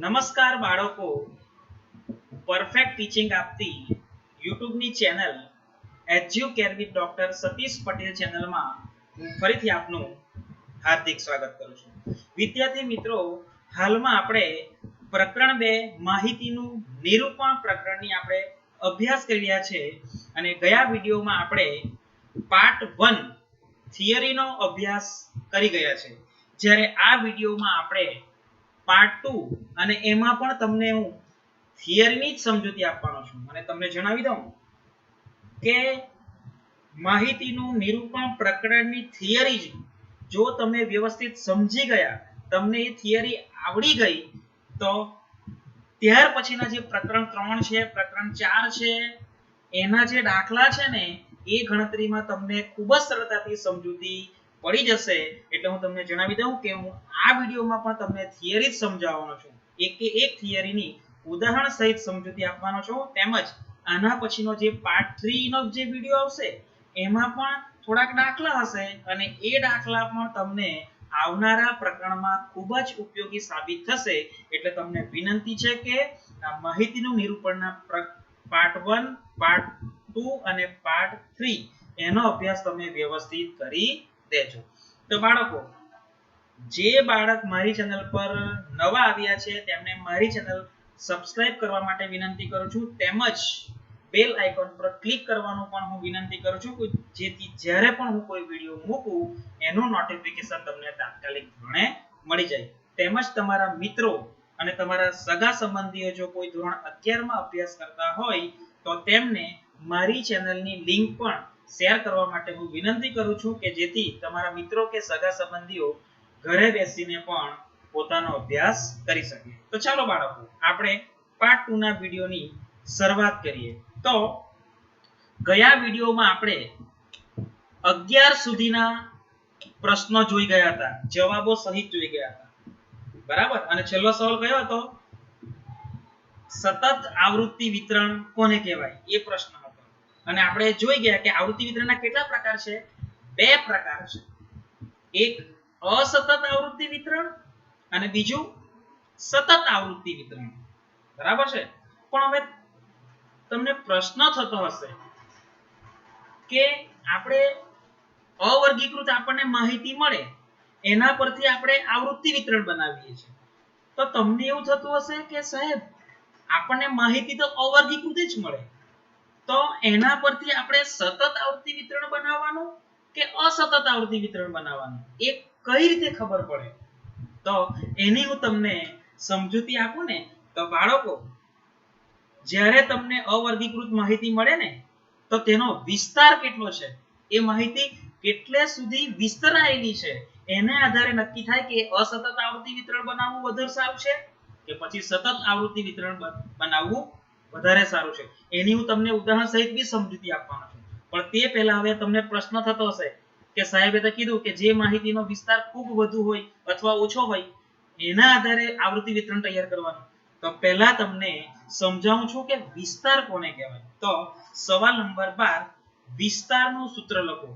નમસ્કાર બાળકો, perfect teaching આપતી યુટ્યુબની channel Educare with doctor Satish Patel ચેનલમાં હું ફરીથી આપનું હાર્દિક સ્વાગત કરું છું. વિદ્યાર્થી મિત્રો, હાલમાં આપણે પ્રકરણ 2 માહિતીનું નિરૂપણ પ્રકરણની આપણે અભ્યાસ કરી રહ્યા છે અને ગયા વિડીયોમાં આપણે પાર્ટ 1 થિયરીનો અભ્યાસ કરી ગયા છે. જ્યારે આ વિડીયોમાં આપણે પાર્ટ 2 અને એમાં પણ તમને હું થિયરીની જ સમજૂતી આપવાનો છું અને તમને જણાવી દઉં કે માહિતીનું નિરૂપણ પ્રકરણની થિયરી જો તમે વ્યવસ્થિત સમજી ગયા, તમને એ થિયરી આવડી ગઈ, તો ત્યાર પછીના જે પ્રકરણ 3 છે, પ્રકરણ 4 છે, એના જે દાખલા છે ને એ ગણતરીમાં તમને ખૂબ જ સરળતાથી સમજૂતી પડી જશે. એટલે હું તમને જણાવી દઉં કે હું આ વિડીયોમાં પણ તમને થિયરી જ સમજાવવાનો છું. એક થિયરીની ઉદાહરણ સહિત સમજૂતી આપવાનો છું. તેમજ આના પછીનો જે પાર્ટ 3 નો જે વિડીયો આવશે એમાં પણ થોડાક દાખલા હશે અને એ દાખલા પણ તમને આવનારા પ્રકરણમાં ખૂબ જ ઉપયોગી સાબિત થશે. એટલે તમને વિનંતી છે કે આ માહિતીનું નિરૂપણના પાર્ટ 1, પાર્ટ 2 અને પાર્ટ 3 એનો અભ્યાસ તમે વ્યવસ્થિત કરી દેજો. તો બાળકો, જે બાળક મારી ચેનલ પર નવા આવ્યા છે તેમને મારી ચેનલ સબસ્ક્રાઇબ કરવા માટે વિનંતી કરું છું. તેમજ બેલ આઇકોન પર ક્લિક કરવાનું પણ હું વિનંતી કરું છું, જેથી જ્યારે પણ હું કોઈ વિડીયો મૂકું એનું નોટિફિકેશન તમને તાત્કાલિક ધોરણે મળી જાય. તેમજ તમારા મિત્રો અને તમારા સગા સંબંધીઓ જો કોઈ ધોરણ 11 માં અભ્યાસ કરતા હોય તો તેમને મારી ચેનલની લિંક પણ શેર કરવા માટે હું વિનંતી કરું છું કે જેથી તમારા મિત્રો કે સગા સંબંધીઓ ઘરે બેસીને પણ પોતાનો અભ્યાસ કરી શકે. તો ચાલો બાળકો, આપણે પાર્ટ 2 ના વિડીયોની શરૂઆત કરીએ. તો ગયા વિડીયોમાં આપણે 11 સુધીના પ્રશ્નો જોઈ ગયા હતા, જવાબો સહિત જોઈ ગયા હતા, બરાબર? અને છેલ્લો સવાલ કયો હતો? સતત આવૃત્તિ વિતરણ કોને કહેવાય? એ પ્રશ્ન હતો. અને આપણે જોઈ ગયા કે આવૃત્તિ વિતરણના કેટલા પ્રકાર છે? 2 પ્રકાર છે. એક અસતત આવૃત્તિ વિતરણ અને બીજું સતત આવૃત્તિ વિતરણ, બરાબર છે? પણ હવે તમને પ્રશ્ન થતો હશે કે આપણે અવર્ગીકૃત આપણને માહિતી મળે એના પરથી આપણે આવૃત્તિ વિતરણ બનાવીએ છીએ. તો તમને એવું થતું હશે કે સાહેબ આપણને માહિતી તો અવર્ગીકૃત જ મળે, તો એના પરથી આપણે સતત આવૃત્તિ વિતરણ બનાવવાનું કે અસતત આવૃત્તિ વિતરણ બનાવવાનું, એ કઈ રીતે ખબર પડે? તો એની હું તમને સમજૂતી આપું ને. તો બાળકો, જ્યારે તમને અવર્ગીકૃત માહિતી મળે ને તો તેનો વિસ્તાર કેટલો છે, એ માહિતી કેટલે સુધી વિસ્તરાયેલી છે, એને આધારે નક્કી થાય કે અસતત આવૃત્તિ વિતરણ બનાવવું વધારે સારું છે કે પછી સતત આવૃત્તિ વિતરણ બનાવવું વધારે સારું છે. એની હું તમને ઉદાહરણ સહિત બી સમજૂતી આપવાનો છું. પણ તે પહેલા હવે તમને પ્રશ્ન થતો હશે કે સાહેબે તો કીધું કે જે માહિતીનો વિસ્તાર ખૂબ વધુ હોય અથવા ઓછો હોય એના આધારે આવૃત્તિ વિતરણ તૈયાર કરવાનું. તો પહેલા તમને સમજાવું છું કે વિસ્તાર કોને કહેવાય. તો સવાલ નંબર 12, વિસ્તારનું સૂત્ર લખો.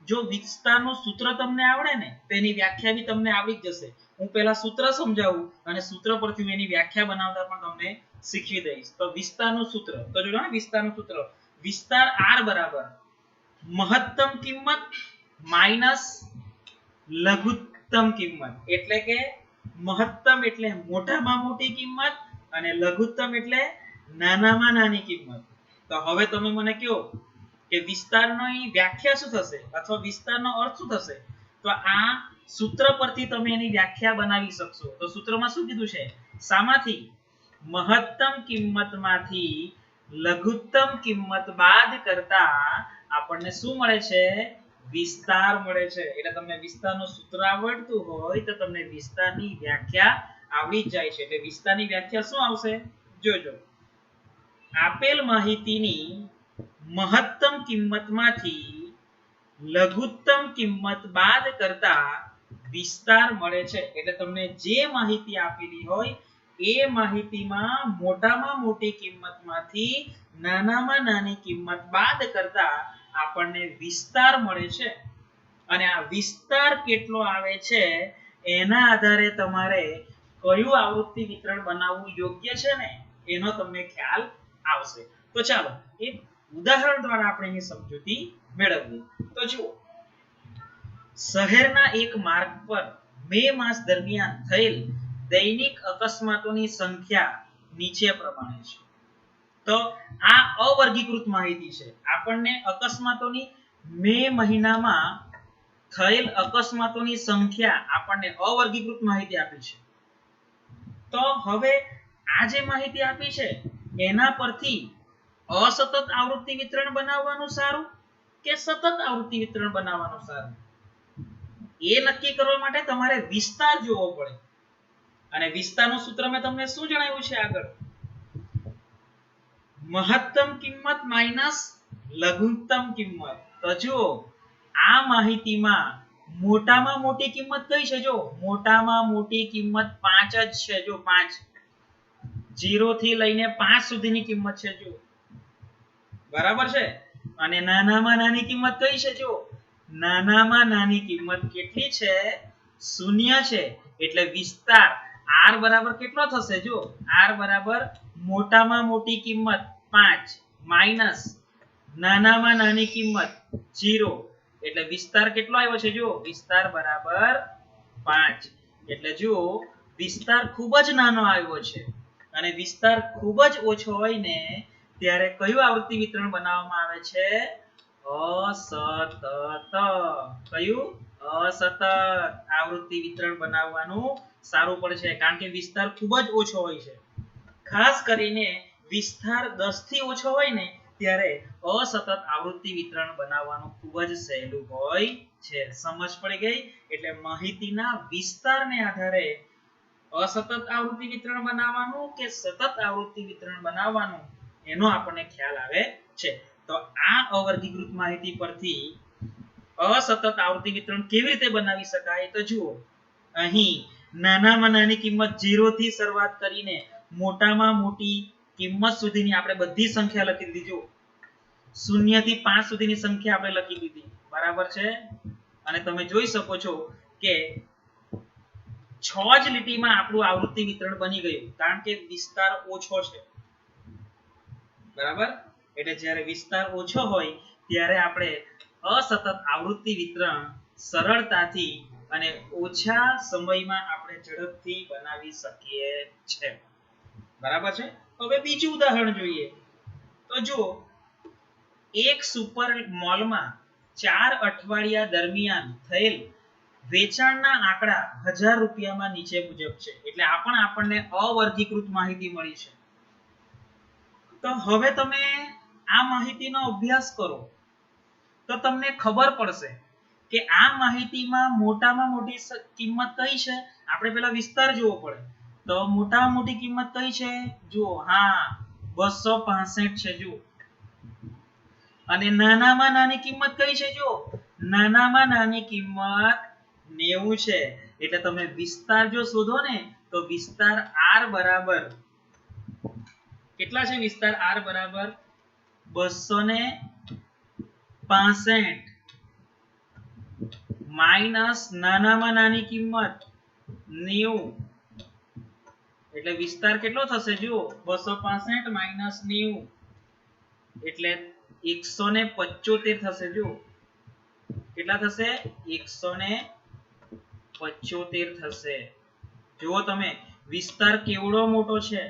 જો વિસ્તારનું સૂત્ર તમને આવડે ને તો એની વ્યાખ્યા બી તમને આવડી જ જશે. હું પહેલા સૂત્ર સમજાવું અને સૂત્ર પરથી હું એની વ્યાખ્યા બનાવતા પણ તમને શીખવી દઈશ. તો વિસ્તારનું સૂત્ર, તો જોડો ને વિસ્તારનું સૂત્ર. વિસ્તાર R બરાબર મહત્તમ કિંમત માઈનસ લઘુત્તમ કિંમત. એટલે કે મહત્તમ એટલે મોટામાં મોટી કિંમત અને લઘુત્તમ એટલે નાનામાં નાની કિંમત. તો હવે તમે મને કહો કે વિસ્તારની વ્યાખ્યા શું થશે અથવા વિસ્તારનો અર્થ શું થશે? તો આ સૂત્ર પરથી તમે એની વ્યાખ્યા બનાવી શકશો. તો સૂત્રમાં શું કીધું છે? સામાથી મહત્તમ કિંમતમાંથી લઘુત્તમ કિંમત બાદ કરતા આપણને શું મળે છે? વિસ્તાર મળે છે. એટલે તમને વિસ્તારનું સૂત્ર આવડતું હોય તો તમને વિસ્તારની વ્યાખ્યા આવડી જાય છે. એટલે વિસ્તારની વ્યાખ્યા શું આવશે? જોજો. આપેલ માહિતીની મહત્તમ કિંમતમાંથી લઘુત્તમ કિંમત બાદ કરતા વિસ્તાર મળે છે. એટલે તમને જે માહિતી આપેલી હોય એ માહિતીમાં મોટામાં મોટી કિંમતમાંથી નાનામાં નાની કિંમત બાદ કરતા આપણને વિસ્તાર મળે છે. અને આ વિસ્તાર કેટલો આવે છે એના આધારે તમારે કયું આવૃત્તિ વિતરણ બનાવવું યોગ્ય છે ને એનો તમને ખ્યાલ આવશે. તો ચાલો એક ઉદાહરણ દ્વારા આપણે એની સમજૂતી મેળવીએ. તો જુઓ, શહેરના એક માર્ગ પર મે માસ દરમિયાન થયેલ દૈનિક અકસ્માતોની સંખ્યા નીચે પ્રમાણે છે. તો આ અવર્ગીકૃત માહિતી છે. આપણને અકસ્માતોની મે મહિનામાં થયેલ અકસ્માતોની સંખ્યા આપણને અવર્ગીકૃત માહિતી આપી છે. તો હવે આ જે માહિતી આપી છે એના પરથી અસતત આવૃત્તિ વિતરણ બનાવવાનું સારું કે સતત આવૃત્તિ વિતરણ બનાવવાનું સારું, એ નક્કી કરવા માટે તમારે વિસ્તાર જોવો પડે. અને વિસ્તારનું સૂત્ર મેં તમને શું જણાવ્યું છે આગળ? મહત્તમ કિંમત માઈનસ લઘુત્તમ કિંમત. તો જો આ માહિતીમાં મોટામાં મોટી કિંમત કઈ છે? જો મોટામાં મોટી કિંમત 5 જ છે. જો 5, 0 થી લઈને 5 સુધીની કિંમત છે. જો બરાબર છે. અને નાનામાં નાની કિંમત કઈ છે? જો નાનામાં નાની કિંમત કેટલી છે? 0 છે. એટલે વિસ્તાર r બરાબર કેટલો થશે? જો r બરાબર મોટામાં મોટી કિંમત 5 માઈનસ નાનામાં નાની કિંમત 0, એટલે વિસ્તાર કેટલો આવ્યો છે? જો વિસ્તાર બરાબર 5. એટલે જો વિસ્તાર ખૂબ જ નાનો આવ્યો છે અને વિસ્તાર ખૂબ જ ઓછો હોય ને ત્યારે કયું આવૃત્તિ વિતરણ બનાવવામાં આવે છે? અસતત. કયું? અસતત આવૃત્તિ વિતરણ બનાવવાનું સારું પડે છે, કારણ કે વિસ્તાર ખૂબ જ ઓછો હોય છે. ખાસ કરીને વિસ્તાર 10 થી ઓછો હોય ને ત્યારે અસતત આવૃત્તિ વિતરણ બનાવવાનું ખૂબ જ સહેલું હોય છે. સમજ પડી ગઈ? એટલે માહિતીના વિસ્તારને આધારે અસતત આવૃત્તિ વિતરણ બનાવવાનું કે સતત આવૃત્તિ વિતરણ બનાવવાનું એનો આપણને ખ્યાલ આવે છે. તો આ અવર્ગીકૃત માહિતી પરથી અસતત આવૃત્તિ વિતરણ કેવી રીતે બનાવી શકાય? તો જુઓ, અહીં નાનામાં નાની કિંમત 0 થી શરૂઆત કરીને મોટામાં મોટી કિંમત સુધીની આપણે બધી સંખ્યા લખી દીધી. જો 0 થી 5 સુધીની સંખ્યા આપણે લખી દીધી. બરાબર છે. અને તમે જોઈ શકો છો કે 6 જ લીટીમાં આપણું આવૃત્તિ વિતરણ બની ગયું, કારણ કે વિસ્તાર ઓછો છે. બરાબર? એટલે જ્યારે વિસ્તાર ઓછો હોય ત્યારે આપણે અસતત આવૃત્તિ વિતરણ સરળતાથી અને ઓછા સમયમાં આપણે ઝડપથી બનાવી શકીએ છીએ. બરાબર છે. હવે બીજું ઉદાહરણ જોઈએ. તો જુઓ, એક સુપર મોલમાં 4 અઠવાડિયા દરમિયાન થયેલ વેચાણના આંકડા 1000 રૂપિયામાં નીચે મુજબ છે. એટલે આ પણ આપણને અવર્ગીકૃત માહિતી મળી છે. તો હવે તમે આ માહિતીનો અભ્યાસ કરો તો તમને ખબર પડશે કે આ માહિતીમાં મોટામાં મોટી કિંમત કઈ છે? આપણે પહેલા વિસ્તાર જોવો પડે. તો મોટામાં મોટી કિંમત કઈ છે? જુઓ, હા 265 છે. જુઓ, અને નાનામાં નાની કિંમત કઈ છે? જો નાનામાં નાની કિંમત 90 છે. એટલે તમે વિસ્તાર જો શોધો ને તો વિસ્તાર r બરાબર કેટલા છે? વિસ્તાર r બરાબર 265 માઈનસ નાનામાં નાની કિંમત 90, એટલે વિસ્તાર કેટલો થશે? જુઓ 265 માઈનસ 90 એટલે 175 થશે. જુઓ કેટલા થશે? 175 થશે. જુઓ તમે, વિસ્તાર કેવડો મોટો છે.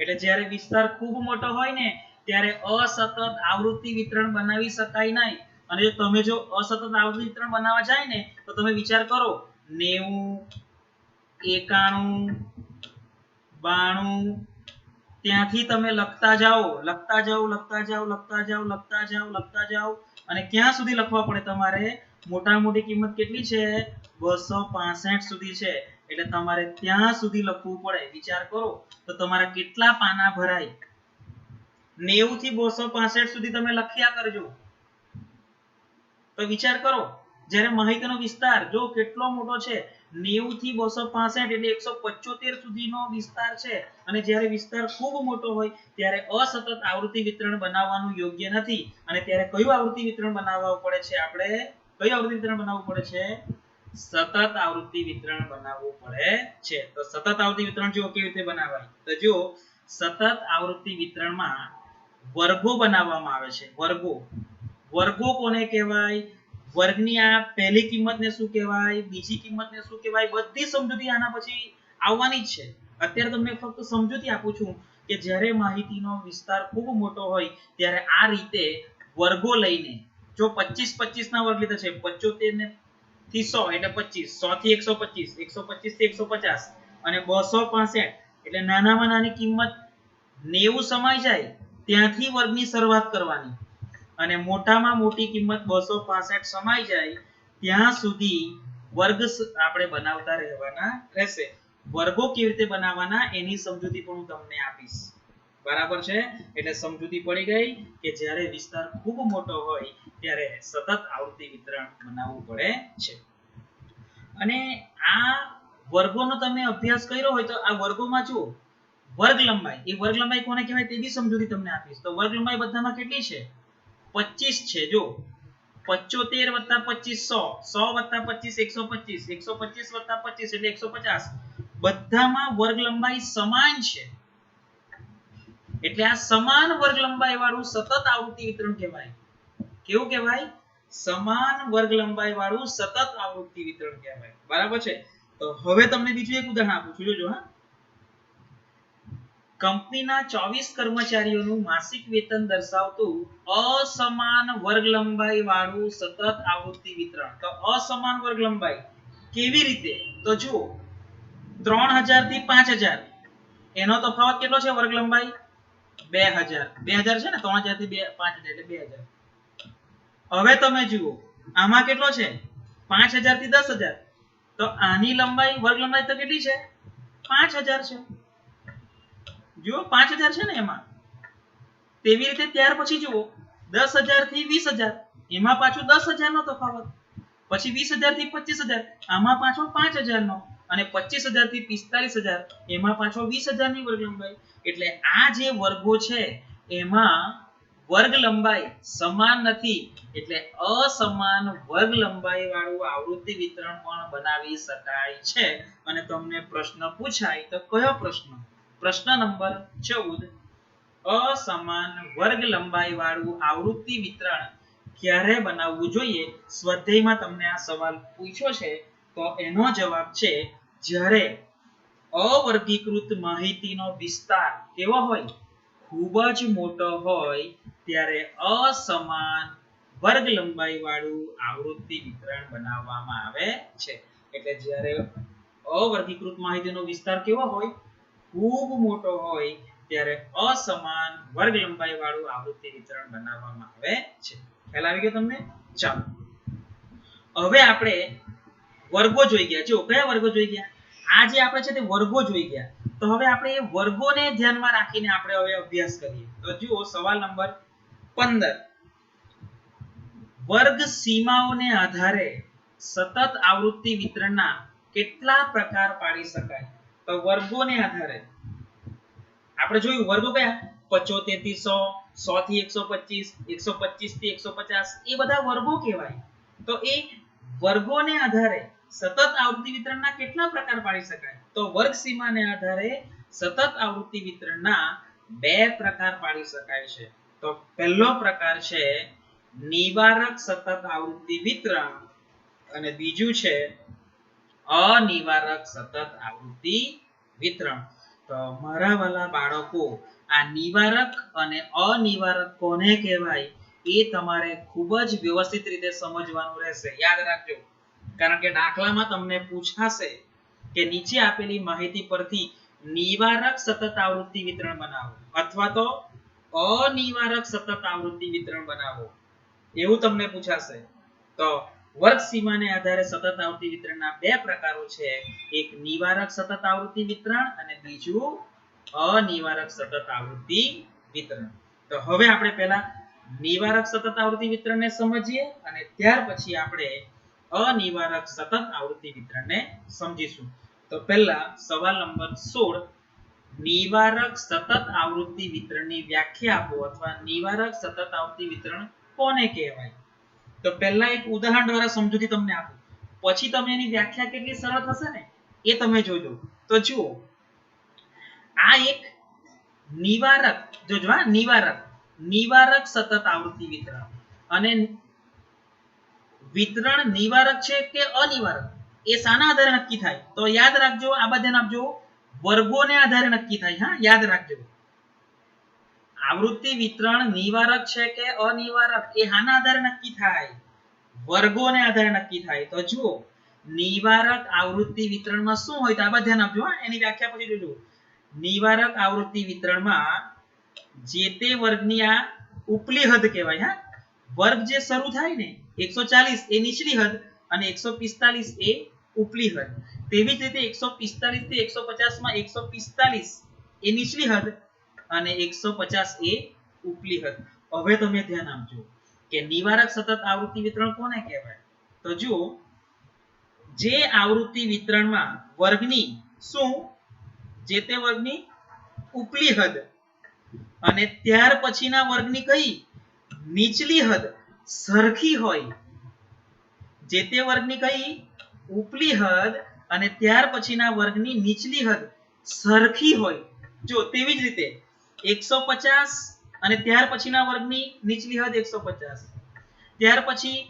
એટલે જ્યારે વિસ્તાર ખૂબ મોટો હોય ને ત્યારે અસતત આવૃત્તિ વિતરણ બનાવી શકાય નહીં. અને જો તમે અસતત આવૃત્તિ વિતરણ બનાવવા જાય ને તો તમે વિચાર કરો, 90, 91, 92 ત્યાંથી તમે લખતા જાઓ અને ક્યાં સુધી લખવા પડે તમારે? મોટા મોટી કિંમત કેટલી છે? 265 સુધી છે. એટલે તમારે ત્યાં સુધી લખવું પડે. વિચાર કરો તો તમારા કેટલા પાના ભરાય? 90 થી 265 સુધી તમે લખ્યા કરજો. તો વિચાર કરો, જ્યારે માહિતીનો વિસ્તાર જો કેટલો મોટો છે, 90 થી 265 એટલે 175 સુધીનો વિસ્તાર છે. અને જ્યારે વિસ્તાર ખૂબ મોટો હોય ત્યારે અસતત આવૃત્તિ વિતરણ બનાવવાનું યોગ્ય નથી. અને ત્યારે કયું આવૃત્તિ વિતરણ બનાવવું પડે છે? આપણે કયું આવૃત્તિ વિતરણ બનાવવું પડે છે? સતત આવૃત્તિ વિતરણ બનાવવું પડે છે. તો સતત આવૃત્તિ વિતરણ જો કેવી રીતે બનાવાય? તો જો સતત આવૃત્તિ વિતરણમાં વર્ગો બનાવવામાં આવે છે. વર્ગો કોને કહેવાય? વર્ગની આ પહેલી કિંમતને શું કહેવાય, બીજી કિંમતને શું કહેવાય, બધી સમજૂતી આના પછી આવવાની જ છે. અત્યારે તમને ફક્ત સમજૂતી આપું છું કે જ્યારે માહિતીનો વિસ્તાર ખૂબ મોટો હોય ત્યારે આ રીતે વર્ગો લઈને, જો 25 ના વર્ગ લીધા છે, 75 ને થી 100 એટલે 25, 100 થી 125, 125 થી 150 અને 265 એટલે નાનામાં નાની કિંમત 90 સમાઈ જાય ત્યાંથી વર્ગની શરૂઆત કરવાની અને મોટામાં મોટી કિંમત 265 સમાઈ જાય ત્યાં સુધી વર્ગ આપણે બનાવતા રહેવાના રહેશે. વર્ગો કેવી રીતે બનાવવાના એની સમજૂતી પણ હું તમને આપીશ. બરાબર છે? એટલે સમજૂતી પડી ગઈ કે જ્યારે વિસ્તાર ખૂબ મોટો હોય ત્યારે સતત આવૃત્તિ વિતરણ બનાવવું પડે છે. અને આ વર્ગોનો તમે અભ્યાસ કર્યો હોય તો આ વર્ગોમાં જુઓ વર્ગ લંબાઈ, એ વર્ગ લંબાઈ કોને કહેવાય તે બી સમજૂતી તમને આપીશ. તો વર્ગ લંબાઈ બધામાં કેટલી છે? 25 છે. જો 75 + 25 100, 100 + 25 125, 125 + 25 એટલે 150. બધામાં વર્ગ લંબાઈ સમાન છે. એટલે આ સમાન વર્ગ લંબાઈ વાળું સતત આવૃત્તિ વિતરણ કહેવાય. કેવું કહેવાય? સમાન વર્ગ લંબાઈ વાળું સતત આવૃત્તિ વિતરણ કહેવાય. બરાબર છે? તો હવે તમને બીજું એક ઉદાહરણ આપું છું, જોજો. હા, કંપનીના 24 કર્મચારીઓનું માસિક વેતન દર્શાવતું અસમાન વર્ગ લંબાઈ વાળું સતત આવૃત્તિ વિતરણ. તો અસમાન વર્ગ લંબાઈ કેવી રીતે? તો જુઓ 3000 થી 5000 એનો તફાવત કેટલો છે? વર્ગ લંબાઈ 2000 છે ને, 3000 થી 5000 એટલે 2000. હવે તમે જુઓ આમાં કેટલો છે? 5000 થી 10000. તો આની લંબાઈ વર્ગ લંબાઈ તો કેટલી છે? 5000 છે. જુઓ 5000 છે ને એમાં. તેવી રીતે ત્યાર પછી જુઓ 10000 થી 20000 એમાં પાછું 10000 નો તફાવત. પછી 20000 થી 25000 આમાં પાછો 5000 નો અને 25000 થી 45000 એમાં પાછો 20000 ની વર્ગ લંબાઈ. એટલે આ જે વર્ગો છે એમાં વર્ગ લંબાઈ સમાન નથી, એટલે અસમાન વર્ગ લંબાઈ વાળું આવૃત્તિ વિતરણ પણ બનાવી શકાય છે. અને તમને પ્રશ્ન પૂછાય તો કયો પ્રશ્ન? પ્રશ્ન નંબર 14, અસમાન વર્ગ લંબાઈ વાળું આવૃત્તિ વિતરણ ક્યારે બનાવવું જોઈએ? સ્વાધ્યાયમાં તમને આ સવાલ પૂછ્યો છે તો એનો જવાબ છે જ્યારે અવર્ગીકૃત માહિતીનો વિસ્તાર કેવો હોય? ખૂબ જ મોટો હોય ત્યારે અસમાન વર્ગ લંબાઈ વાળું આવૃત્તિ વિતરણ બનાવવામાં આવે છે. એટલે જ્યારે અવર્ગીકૃત માહિતીનો વિસ્તાર કેવો હોય? ખૂબ મોટો હોય ત્યારે અસમાન વર્ગ લંબાઈ વાળું આવૃત્તિ વિતરણ બનાવવામાં આવે છે. ખ્યાલ આવી ગયો તમને? ચાલો હવે આપણે વર્ગો જોઈ ગયા. જો કયા વર્ગો જોઈ ગયા? આ જે આપણે છે તે વર્ગો જોઈ ગયા. તો હવે આપણે એ વર્ગોને ધ્યાનમાં રાખીને આપણે હવે અભ્યાસ કરીએ. તો જુઓ સવાલ નંબર 15, વર્ગ સીમાઓને આધારે સતત આવૃત્તિ વિતરણના કેટલા પ્રકાર પાડી શકાય? તો વર્ગોને આધારે આપણે જોયું વર્ગો કયા? 75 થી 100, 100 થી 125, 125 થી 150 એ બધા વર્ગો કહેવાય. તો એ વર્ગોને આધારે સતત આવૃત્તિ વિતરણના કેટલા પ્રકાર પાડી શકાય? તો વર્ગ સીમાને આધારે સતત આવૃત્તિ વિતરણના બે પ્રકાર પાડી શકાય છે. તો પહેલો પ્રકાર છે નિવારક સતત આવૃત્તિ વિતરણ અને બીજું છે અનિવારક સતત આવૃત્તિ વિતરણ. તો મારા વાલા બાળકો, આ નિવારક અને અનિવારક કોને કહેવાય એ તમારે ખૂબ જ વ્યવસ્થિત રીતે સમજવાનું રહેશે. યાદ રાખજો, કારણ કે દાખલામાં તમને પૂછાશે કે નીચે આપેલી માહિતી પરથી નિવારક સતત આવૃત્તિ વિતરણ બનાવો અથવા તો અનિવારક સતત આવૃત્તિ વિતરણ બનાવો, એવું તમને પૂછાશે. તો વર્ગ સીમાને આધારે સતત આવૃત્તિ વિતરણના બે પ્રકારો છે, એક નિવારક સતત આવૃત્તિ વિતરણ અને બીજું અનિવારક સતત આવૃત્તિ વિતરણ. તો હવે આપણે પહેલા નિવારક સતત આવૃત્તિ વિતરણને સમજીએ અને ત્યાર પછી આપણે અનિવારક સતત આવૃત્તિ વિતરણને સમજીશું. તો પહેલા સવાલ નંબર 16, નિવારક સતત આવૃત્તિ વિતરણની વ્યાખ્યા આપો અથવા નિવારક સતત આવૃત્તિ વિતરણ કોને કહેવાય? તો પહેલા એક ઉદાહરણ દ્વારા સમજૂતી તમને આપું. પછી તમે એની વ્યાખ્યા કેટલી સરળ થશે ને એ તમે જોજો. તો જુઓ, આ એક નિવારક, જોજો હા, નિવારક સતત આવૃત્તિ વિતરણ. અને વિતરણ નિવારક છે કે અનિવારક એ શાના આધારે નક્કી થાય? તો યાદ રાખજો, આ બધે આપજો, વર્ગોને આધારે નક્કી થાય. હા, યાદ રાખજો, આવૃત્તિ વિતરણ નિવારક છે કે અનિવારક એ હાના આધારે નક્કી થાય? વર્ગોને આધારે નક્કી થાય. તો જુઓ, નિવારક આવૃત્તિ વિતરણમાં શું હોય? તો આ ધ્યાન આપજો, એની વ્યાખ્યા પછી જોજો. નિવારક આવૃત્તિ વિતરણમાં જે તે વર્ગની આ ઉપલી હદ કહેવાય. હા, વર્ગ જે શરૂ થાય ને 140 એ નીચલી હદ અને 145 એ ઉપલી હદ. તેવી જ રીતે 145 થી 150 માં 145 એ નીચલી હદ અને 150 એ ઉપલી હદ. હવે તમે ધ્યાન આપજો કે નિવારક સતત આવૃત્તિ વિતરણ કોને કહેવાય? તો જુઓ, જે આવૃત્તિ વિતરણમાં વર્ગની શું, જે તે વર્ગની ઉપલી હદ અને ત્યાર પછીના વર્ગની કઈ નીચલી હદ સરખી હોય. જે તે વર્ગની કઈ ઉપલી હદ અને ત્યાર પછીના વર્ગની નીચલી હદ સરખી હોય. જો તેવી જ રીતે 150 અને ત્યાર પછીના વર્ગની નીચલી હદ 150, ત્યાર પછી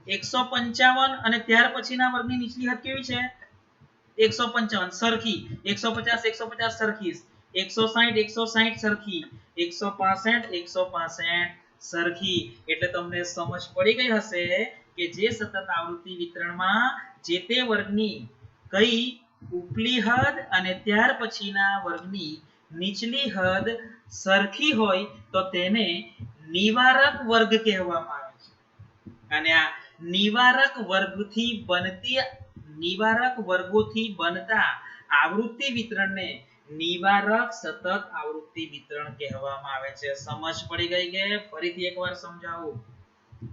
155 અને ત્યાર પછીના વર્ગની નીચલી હદ કેવી છે? 155 સરખી, 150 સરખી, 160 સરખી, 165 સરખી. એટલે તમને સમજ પડી ગઈ હશે કે જે સતત આવૃત્તિ વિતરણમાં જે તે વર્ગની કઈ ઉપલી હદ અને ત્યાર પછીના વર્ગની નીચલી હદ સરખી હોય તો તેને નિવારક વર્ગ કહેવામાં આવે છે. અને આ નિવારક વર્ગોથી બનતા આવૃત્તિ વિતરણને નિવારક સતત આવૃત્તિ વિતરણ કહેવામાં આવે છે. સમજ પડી ગઈ કે? ફરીથી એકવાર સમજાવું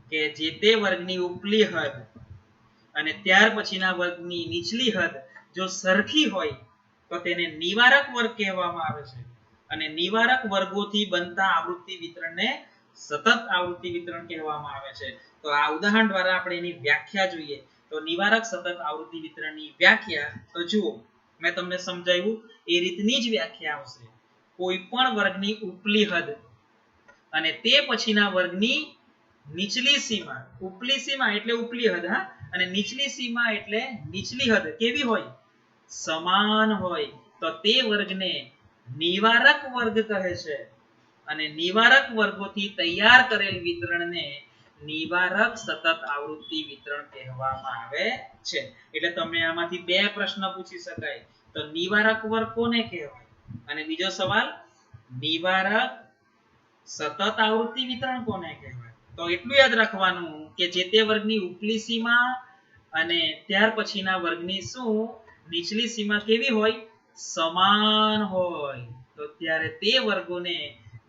કે જે તે વર્ગની ઉપલી હદ અને ત્યાર પછીના વર્ગની નીચલી હદ જો સરખી હોય તો તેને નિવારક વર્ગ કહેવામાં આવે છે. અને નિવારક વર્ગોથી બનતા આવૃત્તિ વિતરણને સતત આવૃત્તિ વિતરણ કહેવામાં આવે છે. તો આ ઉદાહરણ દ્વારા આપણે એની વ્યાખ્યા જોઈએ. તો નિવારક સતત આવૃત્તિ વિતરણની વ્યાખ્યા તો જુઓ, મેં તમને સમજાવ્યું એ રીતની જ વ્યાખ્યા આવશે. કોઈ પણ વર્ગની ઉપલી હદ અને તે પછીના વર્ગની નીચલી સીમા, ઉપલી સીમા એટલે ઉપલી હદ, હા, અને નીચલી સીમા એટલે નીચલી હદ કેવી હોય? સમાન હોય તો તે વર્ગને નિવારક વર્ગ કહે છે. અને નિવારક વર્ગોથી તૈયાર કરેલ વિતરણને નિવારક સતત આવૃત્તિ વિતરણ કહેવામાં આવે છે. એટલે તમને આમાંથી બે પ્રશ્ન પૂછી શકાય. તો નિવારક વર્ગ કોને કહેવાય? અને બીજો સવાલ, નિવારક સતત આવૃત્તિ વિતરણ કોને કહેવાય? તો એટલું યાદ રાખવાનું કે જે તે વર્ગની ઉપલી સીમા અને ત્યાર પછીના વર્ગની શું નીચલી સીમા કેવી હોય? સમાન હોય. તો ત્યારે તે વર્ગોને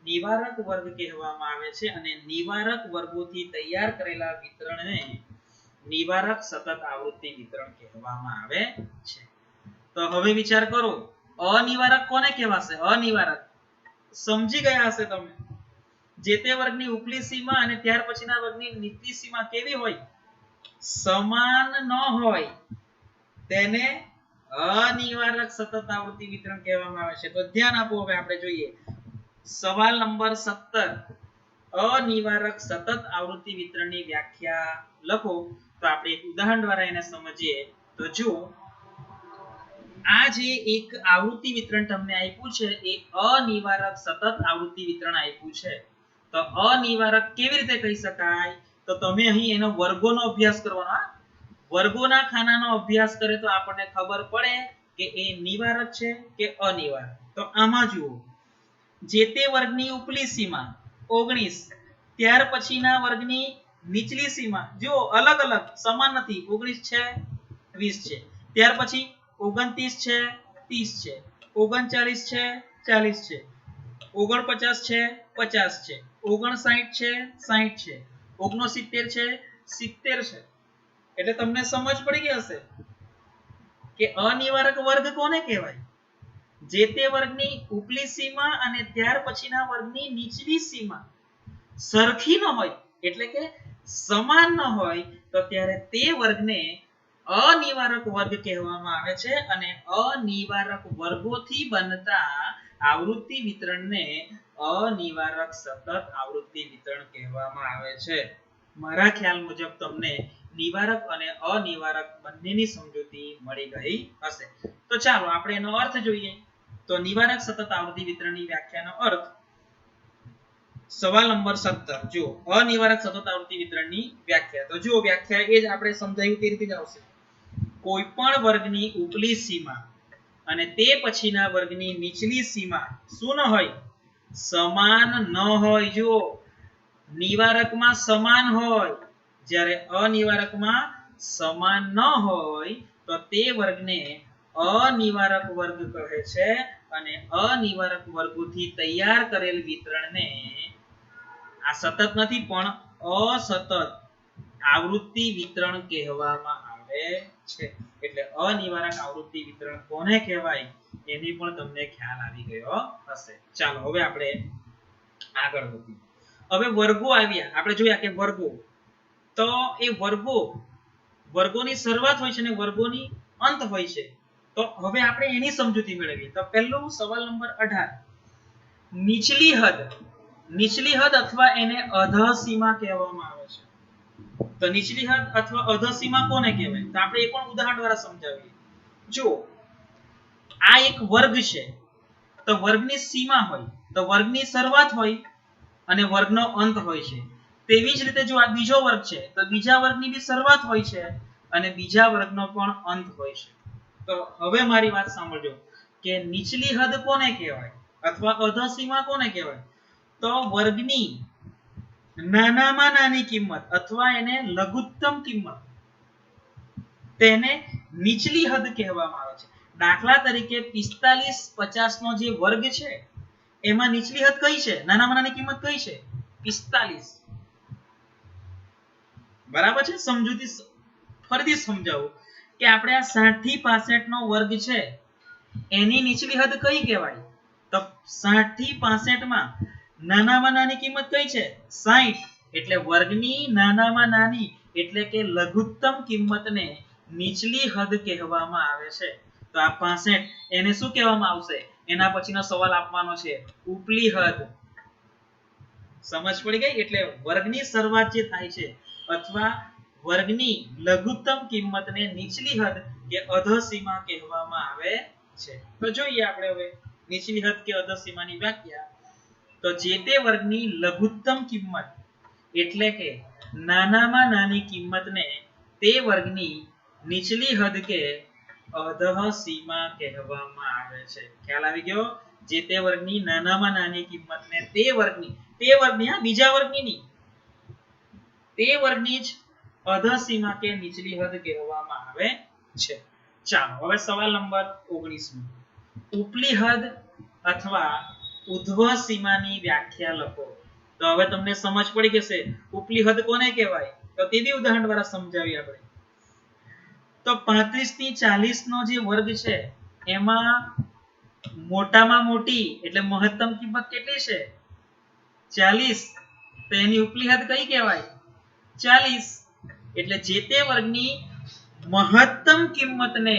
નિવારક વર્ગ કહેવામાં આવે છે. અને નિવારક વર્ગોથી તૈયાર કરેલા વિતરણને નિવારક સતત આવૃત્તિ વિતરણ કહેવામાં આવે છે. તો હવે વિચાર કરો, અનિવારક કોને કહેવાશે? અનિવારક સમજી ગયા હશે તમે. જે તે વર્ગની ઉપલી સીમા અને ત્યાર પછીના વર્ગની નીચલી સીમા કેવી હોય? સમાન ન હોય તેને અનિવારક સતત આવૃત્તિ વિતરણ કહેવામાં આવે છે. તો ધ્યાન આપો. હવે આપણે જોઈએ સવાલ નંબર 17, અનિવારક સતત આવૃત્તિ વિતરણની વ્યાખ્યા લખો. તો આપણે એક ઉદાહરણ દ્વારા એને સમજીએ. તો જો આ જે એક આવૃત્તિ વિતરણ તમને આપ્યું છે એ અનિવારક સતત આવૃત્તિ વિતરણ આપ્યું છે. તો અનિવારક કેવી રીતે કહી શકાય? તો તમે અહીં એનો વર્ગોનો અભ્યાસ કરવાનો. વર્ગોના ખાનાનો અભ્યાસ કરે તો આપણને ખબર પડે કે એ નિવારક છે કે અનિવારક. તો આમાં જુઓ, જે તે વર્ગની ઉપલી સીમા 19, ત્યાર પછીના વર્ગની નીચલી સીમા જો અલગ અલગ સમાન નથી. 19 છે, 20 છે, ત્યાર પછી 29 છે, 30 છે, 39 છે, 40 છે, 49 છે, 50 છે, 59 છે, 60 છે, 69 છે, 70 છે. એટલે તમને સમજ પડી ગઈ હશે કે અનિવારક વર્ગ કોને કહેવાય? જે તે વર્ગની ઉપલી સીમા અને ત્યાર પછીના વર્ગની નીચલી સીમા સરખી ન હોય એટલે કે સમાન ન હોય તો ત્યારે તે વર્ગને અનિવારક વર્ગ કહેવામાં આવે છે અને અનિવારક વર્ગોથી બનતા આવૃત્તિ વિતરણને અનિવારક સતત આવૃત્તિ વિતરણ કહેવામાં આવે છે. મારા ખ્યાલ મુજબ તમને નિવારક અને અનિવારક બંનેની સમજૂતી મળી ગઈ હશે. તો ચાલો આપણે એનો અર્થ જોઈએ. તો નિવારક સતત આવૃત્તિ વિતરણની વ્યાખ્યાનો અર્થ સવાલ નંબર 17 જો અનિવારક સતત આવૃત્તિ વિતરણની વ્યાખ્યા. તો જો વ્યાખ્યા એ જ આપણે સમજાવ્યું તે રીતે જ આવશે. કોઈ પણ વર્ગની ઉપલી સીમા અને તે પછીના વર્ગની નીચલી સીમા શું ન હોય? સમાન ન હોય. જો નિવારકમાં સમાન હોય, જ્યારે અનિવારકમાં સમાન ન હોય તો તે વર્ગને અનિવારક વર્ગ કહે છે અને અનિવારક વર્ગોથી તૈયાર કરેલ વિતરણને આ સતત નથી પણ અસતત આવૃત્તિ વિતરણ કહેવામાં આવે છે. એટલે અનિવારક આવૃત્તિ વિતરણ કોને કહેવાય એની પણ તમને ખ્યાલ આવી ગયો હશે. ચાલો હવે આપણે આગળ વધીએ. હવે વર્ગો આવ્યા. આપણે જોયા કે વર્ગો, તો એ વર્ગોની શરૂઆત હોય છે અને વર્ગોની અંત હોય છે. તો હવે આપણે એની સમજૂતી મેળવીએ. તો પહેલું સવાલ નંબર 18 નીચલી હદ અથવા એને અધસીમા કહેવામાં આવે છે. તો નીચલી હદ અથવા અધસીમા કોને કહેવાય? તો આપણે એ પણ ઉદાહરણ દ્વારા સમજાવીએ. જો આ એક વર્ગ છે, તો વર્ગની સીમા હોય, તો વર્ગની શરૂઆત હોય અને વર્ગનો અંત હોય છે. તેવી જ રીતે જો આ બીજો વર્ગ છે, તો બીજા વર્ગની બી શરૂઆત હોય છે અને બીજા વર્ગનો પણ અંત હોય છે. તો હવે મારી વાત સાંભળજો કે નીચલી હદ કોને કહેવાય અથવા અધસીમા કોને કહેવાય? તો વર્ગની નાનામાં નાની કિંમત અથવા એને લઘુત્તમ કિંમત, તેને નીચલી હદ કહેવામાં આવે છે. દાખલા તરીકે 45-50 નો જે વર્ગ છે એમાં નીચલી હદ કઈ છે? નાનામાં નાની કિંમત કઈ છે? 45. બરાબર છે. સમજૂતી ફરીથી સમજાવું કે આપણે આ 60 થી 65 નો વર્ગ છે એની નીચલી હદ કઈ કહેવાય? તો 60 થી 65 માં નાનામાં નાની કિંમત કઈ છે? 60. એટલે વર્ગની નાનામાં નાની એટલે કે લઘુત્તમ કિંમતને નીચલી હદ કહેવામાં આવે છે. તો આ 65 એને શું કહેવામાં આવશે? એના પછીનો સવાલ આપવાનો છે ઉપલી હદ. સમજ પડી ગઈ? એટલે વર્ગની શરૂઆત જે થાય છે અથવા વર્ગની લઘુત્તમ કિંમતને નીચલી હદ કે અધસીમા કહેવામાં આવે છે. તો જોઈએ આપણે હવે નીચલી હદ કે અધસીમાની વ્યાખ્યા. તો જે તે વર્ગની લઘુત્તમ કિંમત એટલે કે નાનામાં નાની કિંમતને તે વર્ગની નીચલી હદ કે અધસીમા કહેવામાં આવે છે. ખ્યાલ આવી ગયો? જે તે વર્ગની નાનામાં નાની કિંમતને તે વર્ગની બીજા વર્ગની નહીં, તે વર્ગની જ અધસીમા કે નીચલી હદ કહેવામાં આવે છે. ચાલો હવે સવાલ નંબર 19 ઉપલી હદ અથવા ઉધ્વ સીમાની વ્યાખ્યા લખો. તો હવે તમને સમજ પડી જશે ઉપલી હદ કોને કહેવાય. તો તે બી ઉદાહરણ દ્વારા સમજાવી આપણે. તો 35 થી 40 નો જે વર્ગ છે એમાં મોટામાં મોટી એટલે મહત્તમ કિંમત કેટલી છે? 40. તો એની ઉપલી હદ કઈ કહેવાય? 40. એટલે જે તે વર્ગની મહત્તમ કિંમતને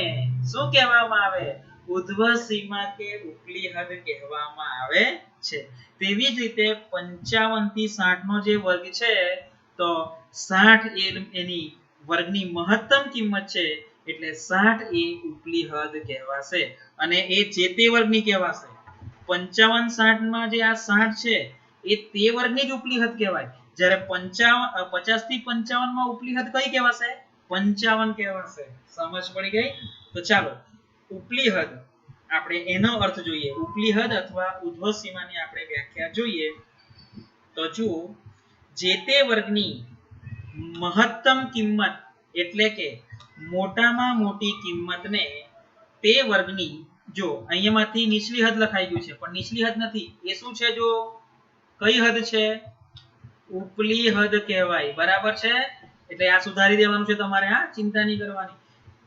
શું કહેવામાં આવે? ઉધ્વ સીમા કે ઉપલી હદ કહેવામાં આવે છે. તેવી જ રીતે 55 થી 60 નો જે વર્ગ છે તો 60 એની વર્ગની મહત્તમ કિંમત છે એટલે 60 એ ઉપલી હદ કહેવાશે અને એ જે તે વર્ગની કહેવાશે. 55-60 માં જે આ 60 છે એ તે વર્ગની જ ઉપલી હદ કહેવાય. જ્યારે 50 થી 55 માં ઉપલી હદ કઈ કહેવાશે? 55 કહેવાશે. સમજ પડી ગઈ? તો ચાલો ઉપલી હદ આપણે એનો અર્થ જોઈએ. ઉપલી હદ અથવા ઉધ્વ સીમાની આપણે વ્યાખ્યા જોઈએ. તો જુઓ, જે તે વર્ગની મહત્તમ કિંમત એટલે કે મોટામાં મોટી કિંમતને તે વર્ગની, જો અહીંયામાંથી નીચલી હદ લખાઈ ગયું છે પણ નીચલી હદ નથી, એ શું છે? જો કઈ હદ છે? ઉપલી હદ કહેવાય. બરાબર છે? એટલે આ સુધારી દેવાનું છે તમારે. હા, ચિંતા નહીં કરવાની.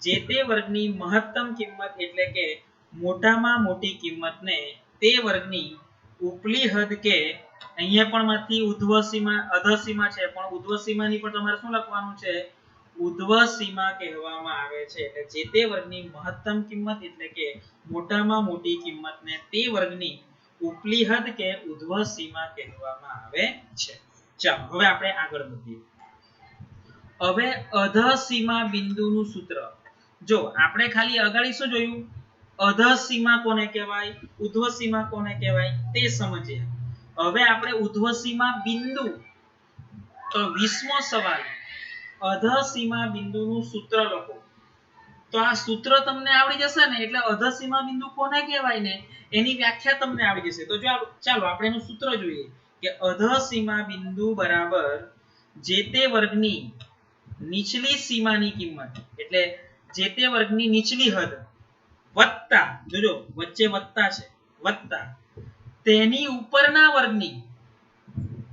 જે તે વર્ગની મહત્તમ કિંમત એટલે કે મોટામાં મોટી કિંમતને તે વર્ગની ઉપલી હદ કે અહીંયા પણ માંથી ઉધ્વ સીમા અધસીમા છે પણ ઉધ્વ સીમાની પણ તમારે શું લખવાનું છે? ઉધ્વ સીમા કહેવામાં આવે છે. એટલે જે તે વર્ગની મહત્તમ કિંમત એટલે કે મોટામાં મોટી કિંમતને તે વર્ગની ઉપલી હદ કે ઉધ્વ સીમા કહેવામાં આવે છે. ચાલો હવે આપણે આગળ વધીએ. હવે અધ સીમા બિંદુનું સૂત્ર. જો આપણે ખાલી અગાડી શું જોયું, અધ સીમા કોને કહેવાય, ઉધ્વ સીમા કોને કહેવાય તે સમજીએ. હવે આપણે ઉધ્વ સીમા બિંદુ, તો 20મો સવાલ, અધ સીમા બિંદુનું સૂત્ર લખો. તો આ સૂત્ર તમને આવડી જશે ને એટલે અધ સીમા બિંદુ કોને કહેવાય ને એની વ્યાખ્યા તમને આવડી જશે. તો જો ચાલો આપણે એનું સૂત્ર જોઈએ કે અધ સીમા બિંદુ બરાબર જે તે વર્ગની નીચલી સીમાની કિંમત, એટલે જે તે વર્ગની નીચલી હદ વત્તા, જોજો વચ્ચે વત્તા છે, વત્તા તેની ઉપરના વર્ગની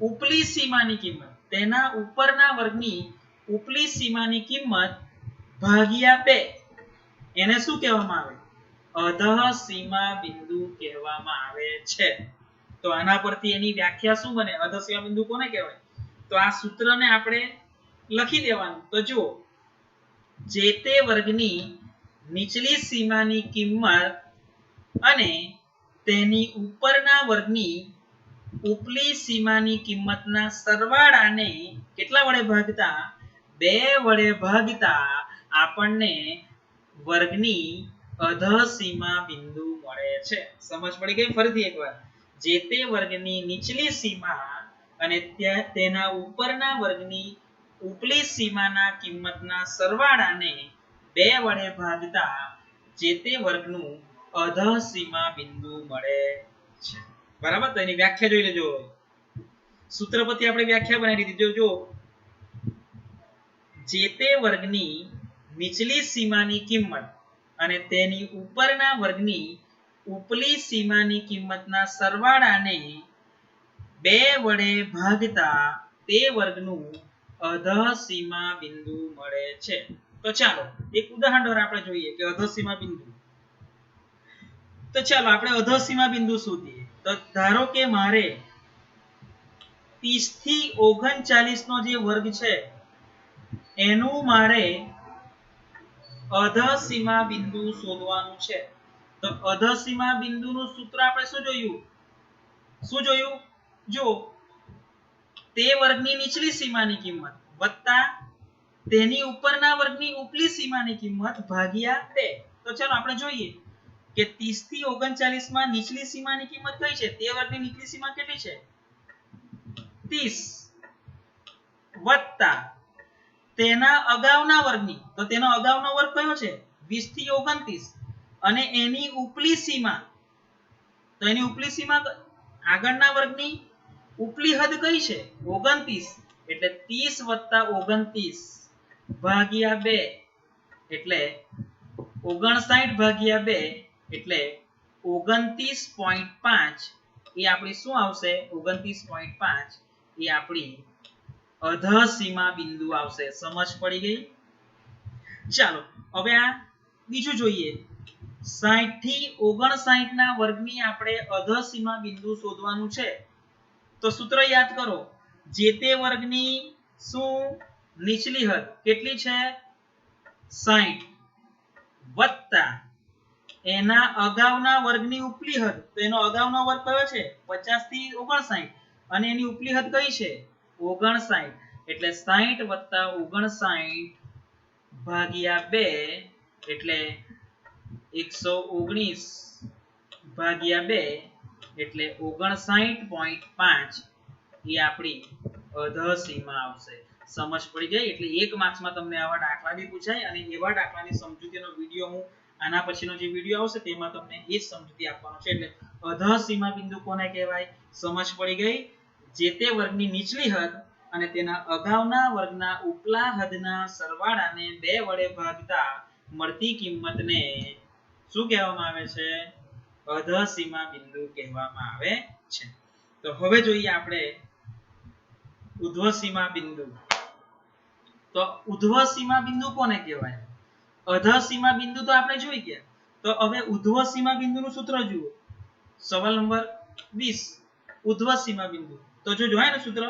ઉપલી સીમાની કિંમત, તેના ઉપરના વર્ગની ઉપલી સીમાની કિંમત ભાગ્યા 2, એને શું કહેવામાં આવે, અધઃ સીમા બિંદુ કહેવામાં આવે છે. તો આના પરથી એની વ્યાખ્યા શું બને, અધઃ સીમા બિંદુ કોને કહેવાય? તો આ સૂત્રને આપણે લખી દેવાનું. તો જુઓ, જે તે વર્ગની નીચલી સીમાની કિંમત અને તેની ઉપરના વર્ગની ઉપલી સીમાની કિંમતના સરવાળાને કેટલા વડે ભાગતા, 2 વડે ભાગતા આપણને વર્ગની અધઃ સીમા બિંદુ મળે છે. સમજ પડી ગઈ? ફરીથી એકવાર, જે તે વર્ગની નીચલી સીમા અને તેના ઉપરના વર્ગની ઉપલી સીમાના કિંમતના સરવાળાને 2 વડે ભાગતા જે તે વર્ગનું અધઃ સીમા બિંદુ મળે છે. બરાબર? તો એની વ્યાખ્યા જોઈ લેજો. સૂત્ર પરથી આપણે વ્યાખ્યા બનાવી દીધી. જો જે તે વર્ગની નીચલી સીમાની કિંમત અને તેની ઉપરના વર્ગની ઉપલી સીમાની કિંમતના સરવાળાને 2 વડે ભાગતા તે વર્ગનું અધઃ સીમા બિંદુ મળે છે. તો ચાલો એક ઉદાહરણ દ્વારા આપણે જોઈએ કે અધઃ સીમા બિંદુ. તો ચાલો આપણે અધઃ સીમા બિંદુ શોધીએ. તો ધારો કે મારે 30 થી 39 નો જે વર્ગ છે એનું મારે અધઃ સીમા બિંદુ શોધવાનું છે. તો અધઃ સીમા બિંદુનું સૂત્ર આપણે શું જોયું, જો તે વર્ગની નીચલી સીમાની કિંમત વત્તા તેની ઉપરના વર્ગની ઉપલી સીમાની કિંમત ભાગ્યા 2. તો ચાલો આપણે જોઈએ કે 30 થી 39 માં નીચલી સીમાની કિંમત કઈ છે? તે વર્ગની નીચલી સીમા કેટલી છે? 30 વત્તા તેના અગાઉના વર્ગની, તો તેનો અગાઉનો વર્ગ કયો છે? 20 થી 29, અને એની ઉપલી સીમા, તો એની ઉપલી સીમા આગળના વર્ગની ઉપલી હદ કઈ છે? 29, એટલે 30 વત્તા 29 ભાગ્યા 2, એટલે 59 ભાગ્યા 2 એટલે 29.5. એ આપણી શું આવશે? 29.5 એ આપણી અધઃ સીમા બિંદુ આવશે. સમજ પડી ગઈ? ચાલો હવે આ બીજું જોઈએ. 60 થી 59 ના વર્ગની આપણે અધઃ સીમા બિંદુ શોધવાનું છે. તો સૂત્ર યાદ કરો, જે તે વર્ગની શું નીચલી હદ કેટલી છે? 60 વત્તા એના અગાઉના વર્ગની ઉપલી હદ, તો એનો અગાઉનો વર્ગ કયો છે? 50 થી 59, અને એની ઉપલી હદ કઈ છે? 59, એટલે 60 વત્તા 59 ભાગ્યા 2 એટલે 119 ભાગ્યા 2 એટલે 59.5 એ આપણી અધઃ સીમા આવશે. સમજ પડી ગઈ? એટલે 1 માર્ક્સમાં તમને આવા દાખલા બી પૂછાય, અને એવા દાખલાની સમજૂતીનો વિડિયો હું આના પછીનો જે વિડિયો આવશે તેમાં તમને એ જ સમજૂતી આપવાનો છે. એટલે અધઃ સીમા બિંદુ કોને કહેવાય? સમજ પડી ગઈ? જે તે વર્ગની નીચલી હદ અને તેના અગાઉના વર્ગના ઉપલા હદના સરવાળાને 2 વડે ભાગતા મળતી કિંમતને શું કહેવામાં આવે છે? અધઃ સીમા બિંદુ કહેવામાં આવે છે. તો હવે જોઈએ આપણે ઉધ્વ સીમા બિંદુ. તો ઉધ્વ સીમા બિંદુ કોને કહેવાય? અધઃ સીમા બિંદુ તો આપણે જોઈ ગયા. તો હવે ઉધ્વ સીમા બિંદુનું સૂત્ર જુઓ. સવાલ નંબર 20, ઉધ્વ સીમા બિંદુ. તો જો જોયા ને સૂત્ર,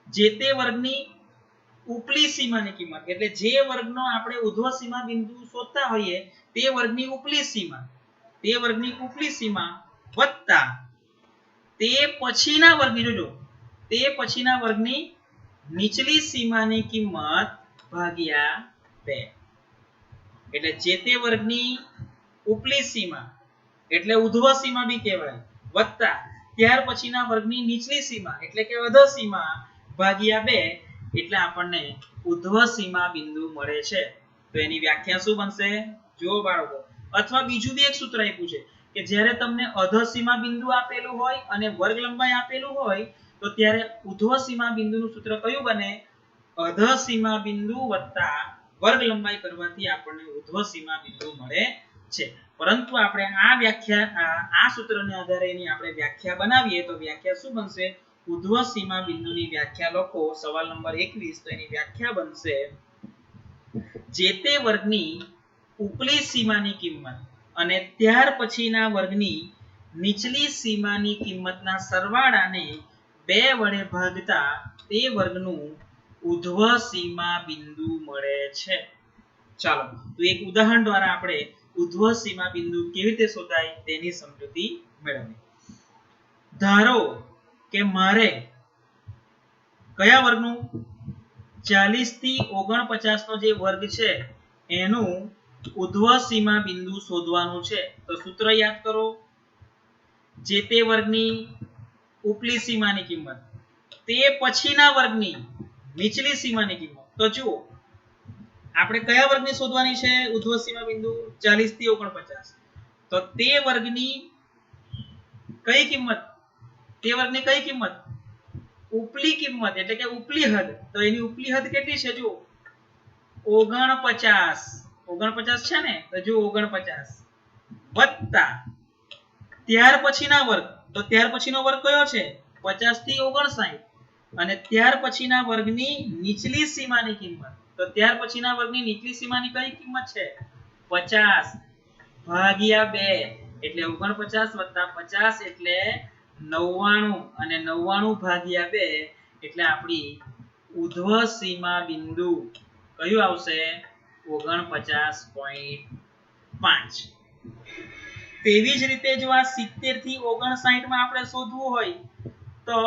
જે તે વર્ગની ઉપલી સીમાની કિંમત એટલે જે વર્ગનો આપણે ઉધ્વ સીમા બિંદુ શોધતા હોઈએ તે વર્ગની ઉપલી સીમા વત્તા તે પછીના વર્ગની જોજો તે પછીના વર્ગની નીચલી સીમાની કિંમત ભાગ્યા 2 એટલે જે તે વર્ગની ઉપલી સીમા એટલે ઉધ્વ સીમા બી કહેવાય વત્તા ત્યાર પછીના વર્ગની નીચલી સીમા એટલે કે અધઃ સીમા ભાગ્યા 2 એટલે આપણને ઉધ્વ સીમા બિંદુ મળે છે તો એની વ્યાખ્યા શું બનશે જો બાળકો અથવા બીજું બી એક સૂત્ર આપ્યું છે કે જ્યારે તમને અધઃ સીમા બિંદુ આપેલું હોય અને વર્ગ લંબાઈ આપેલું હોય તો ત્યારે ઉધ્વ સીમા બિંદુનું સૂત્ર કયું બને અધઃ સીમા બિંદુ વત્તા વર્ગ લંબાઈ કરવાથી આપણને ઉધ્વ સીમા બિંદુ મળે છે પરંતુ આપણે આ સૂત્રને આધારે એની આપણે વ્યાખ્યા બનાવીએ તો વ્યાખ્યા શું બનશે ઉધ્વ સીમા બિંદુની વ્યાખ્યા લખો સવાલ નંબર 21 તો એની વ્યાખ્યા બનશે જે તે વર્ગની ઉપલી સીમાની કિંમત અને ત્યાર પછીના વર્ગની નીચલી સીમાની કિંમતના સરવાળાને 2 વડે ભાગતા તે વર્ગનું ઉધ્વ સીમા બિંદુ મળે છે ચાલો તો એક ઉદાહરણ દ્વારા આપણે ઉધ્વ સીમા બિંદુ કેવી રીતે શોધાય તેની સમજૂતી મેળવીએ ધારો કે મારે કયા વર્ગનું 40 થી 49 નો જે વર્ગ છે એનું ઉધ્વ સીમા બિંદુ શોધવાનું છે તો સૂત્ર યાદ કરો જે તે વર્ગની ઉપલી સીમાની કિંમત તે પછીના વર્ગની નીચલી સીમાની કિંમત તો જુઓ આપણે કયા વર્ગની શોધવાની છે ઉધ્વ સીમા બિંદુ 40 થી 49 તો તે વર્ગની કઈ કિંમત ઉપલી કિંમત એટલે કે ઉપલી હદ તો એની ઉપલી હદ કેટલી છે જુઓ 49 છે ને તો જો 49 વત્તા ત્યાર પછીના વર્ગ તો ત્યાર પછીનો વર્ગ કયો છે 50 થી 59 અને ત્યાર પછીના વર્ગની નીચલી સીમાની કિંમત તો ત્યાર પછીના વર્ગની નીચલી સીમાની કઈ કિંમત છે 50 ભાગ્યા 2 એટલે 49 વત્તા 50 એટલે 99 અને 99 ભાગ્યા 2 એટલે આપણી ઉધ્વ સીમા બિંદુ કયું આવશે 49.5 તેવી જ રીતે જો આ 70 થી 59 માં આપણે શોધવું હોય તો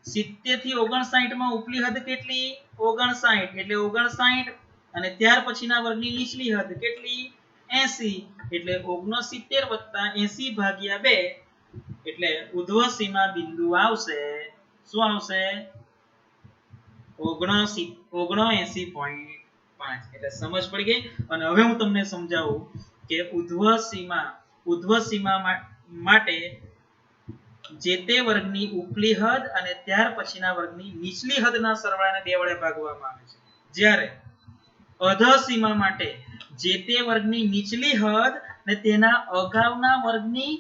70 થી 59 માં ઉપલી હદ કેટલી 59 એટલે 59 અને ત્યાર પછીના વર્ગની નીચલી હદ કેટલી 80 એટલે 69 વત્તા 80 ભાગ્યા 2 એટલે ઉધ્વ સીમા બિંદુ આવશે શું આવશે 79.5 એટલે સમજ પડી ગઈ અને હવે હું તમને સમજાવું કે ઉધ્વ સીમા માટે જે તે વર્ગની ઉપલી હદ અને ત્યાર પછીના વર્ગની નીચલી હદના સરવાળાને 2 વડે ભાગવામાં આવે છે જ્યારે અધઃ સીમા માટે જે તે વર્ગની નીચલી હદ અને તેના અગાઉના વર્ગની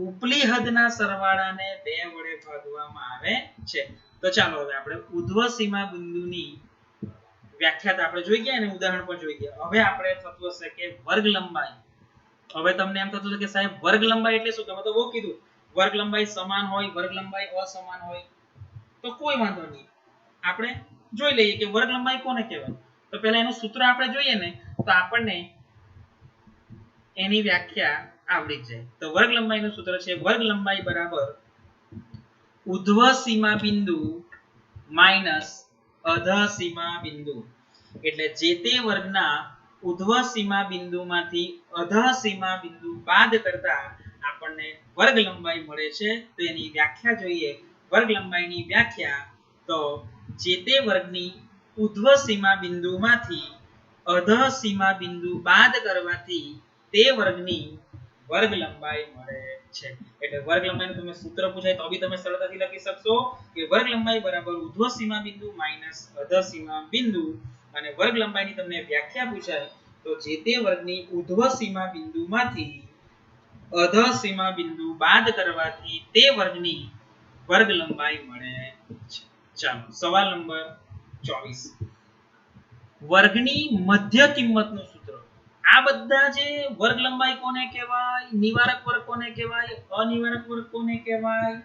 ઉપલી હદના સરવાળાને 2 વડે ભાગવામાં આવે છે તો ચાલો હવે આપણે ઉધ્વ સીમા બિંદુની વ્યાખ્યા આપણે જોઈ ગયા અને ઉદાહરણ પણ જોઈ ગયા હવે આપણે થતું હશે કે વર્ગ લંબાઈ હવે તમને એમ થતું હશે કે સાહેબ વર્ગ લંબાઈ એટલે શું તમે તો બહુ કીધું વર્ગ લંબાઈ સમાન હોય વર્ગ લંબાઈ અસમાન હોય તો કોઈ વાંધો નહીં આપણે જોઈ લઈએ કે વર્ગ લંબાઈ કોને કહેવાય તો પહેલા એનું સૂત્ર આપણે જોઈએ ને તો આપણને એની વ્યાખ્યા આવડી જાય તો વર્ગ લંબાઈનું સૂત્ર છે વર્ગ લંબાઈ બરાબર ઉધ્વ સીમા બિંદુ માઈનસ અધઃ સીમા બિંદુ એટલે જે તે વર્ગના ઉધ્વ સીમા બિંદુમાંથી અધઃ સીમા બિંદુ બાદ કરતા આપણને વર્ગ લંબાઈ મળે છે તો એની વ્યાખ્યા જોઈએ વર્ગ લંબાઈની વ્યાખ્યા તો જે તે વર્ગની ઉધ્વ સીમા બિંદુમાંથી અધઃ સીમા બિંદુ બાદ કરવાથી તે વર્ગની વર્ગ લંબાઈ મળે છે એટલે વર્ગ લંબાઈનું તમે સૂત્ર પૂછાય તો બી તમે સરળતાથી લખી શકશો કે વર્ગ લંબાઈ બરાબર ઉધ્વ સીમા બિંદુ માઈનસ અધઃ સીમા બિંદુ અને વર્ગ લંબાઈની તમને વ્યાખ્યા પૂછાય તો જે તે વર્ગની ઉધ્વ સીમા બિંદુમાંથી અધઃ સીમા બિંદુ બાદ કરવાથી તે વર્ગની વર્ગ લંબાઈ મળે છે ચાલો સવાલ નંબર 24 વર્ગની મધ્ય કિંમતનું સૂત્ર આ બધા જે વર્ગ લંબાઈ કોને કહેવાય નિવારક વર્ગ કોને કહેવાય અનિવારક વર્ગ કોને કહેવાય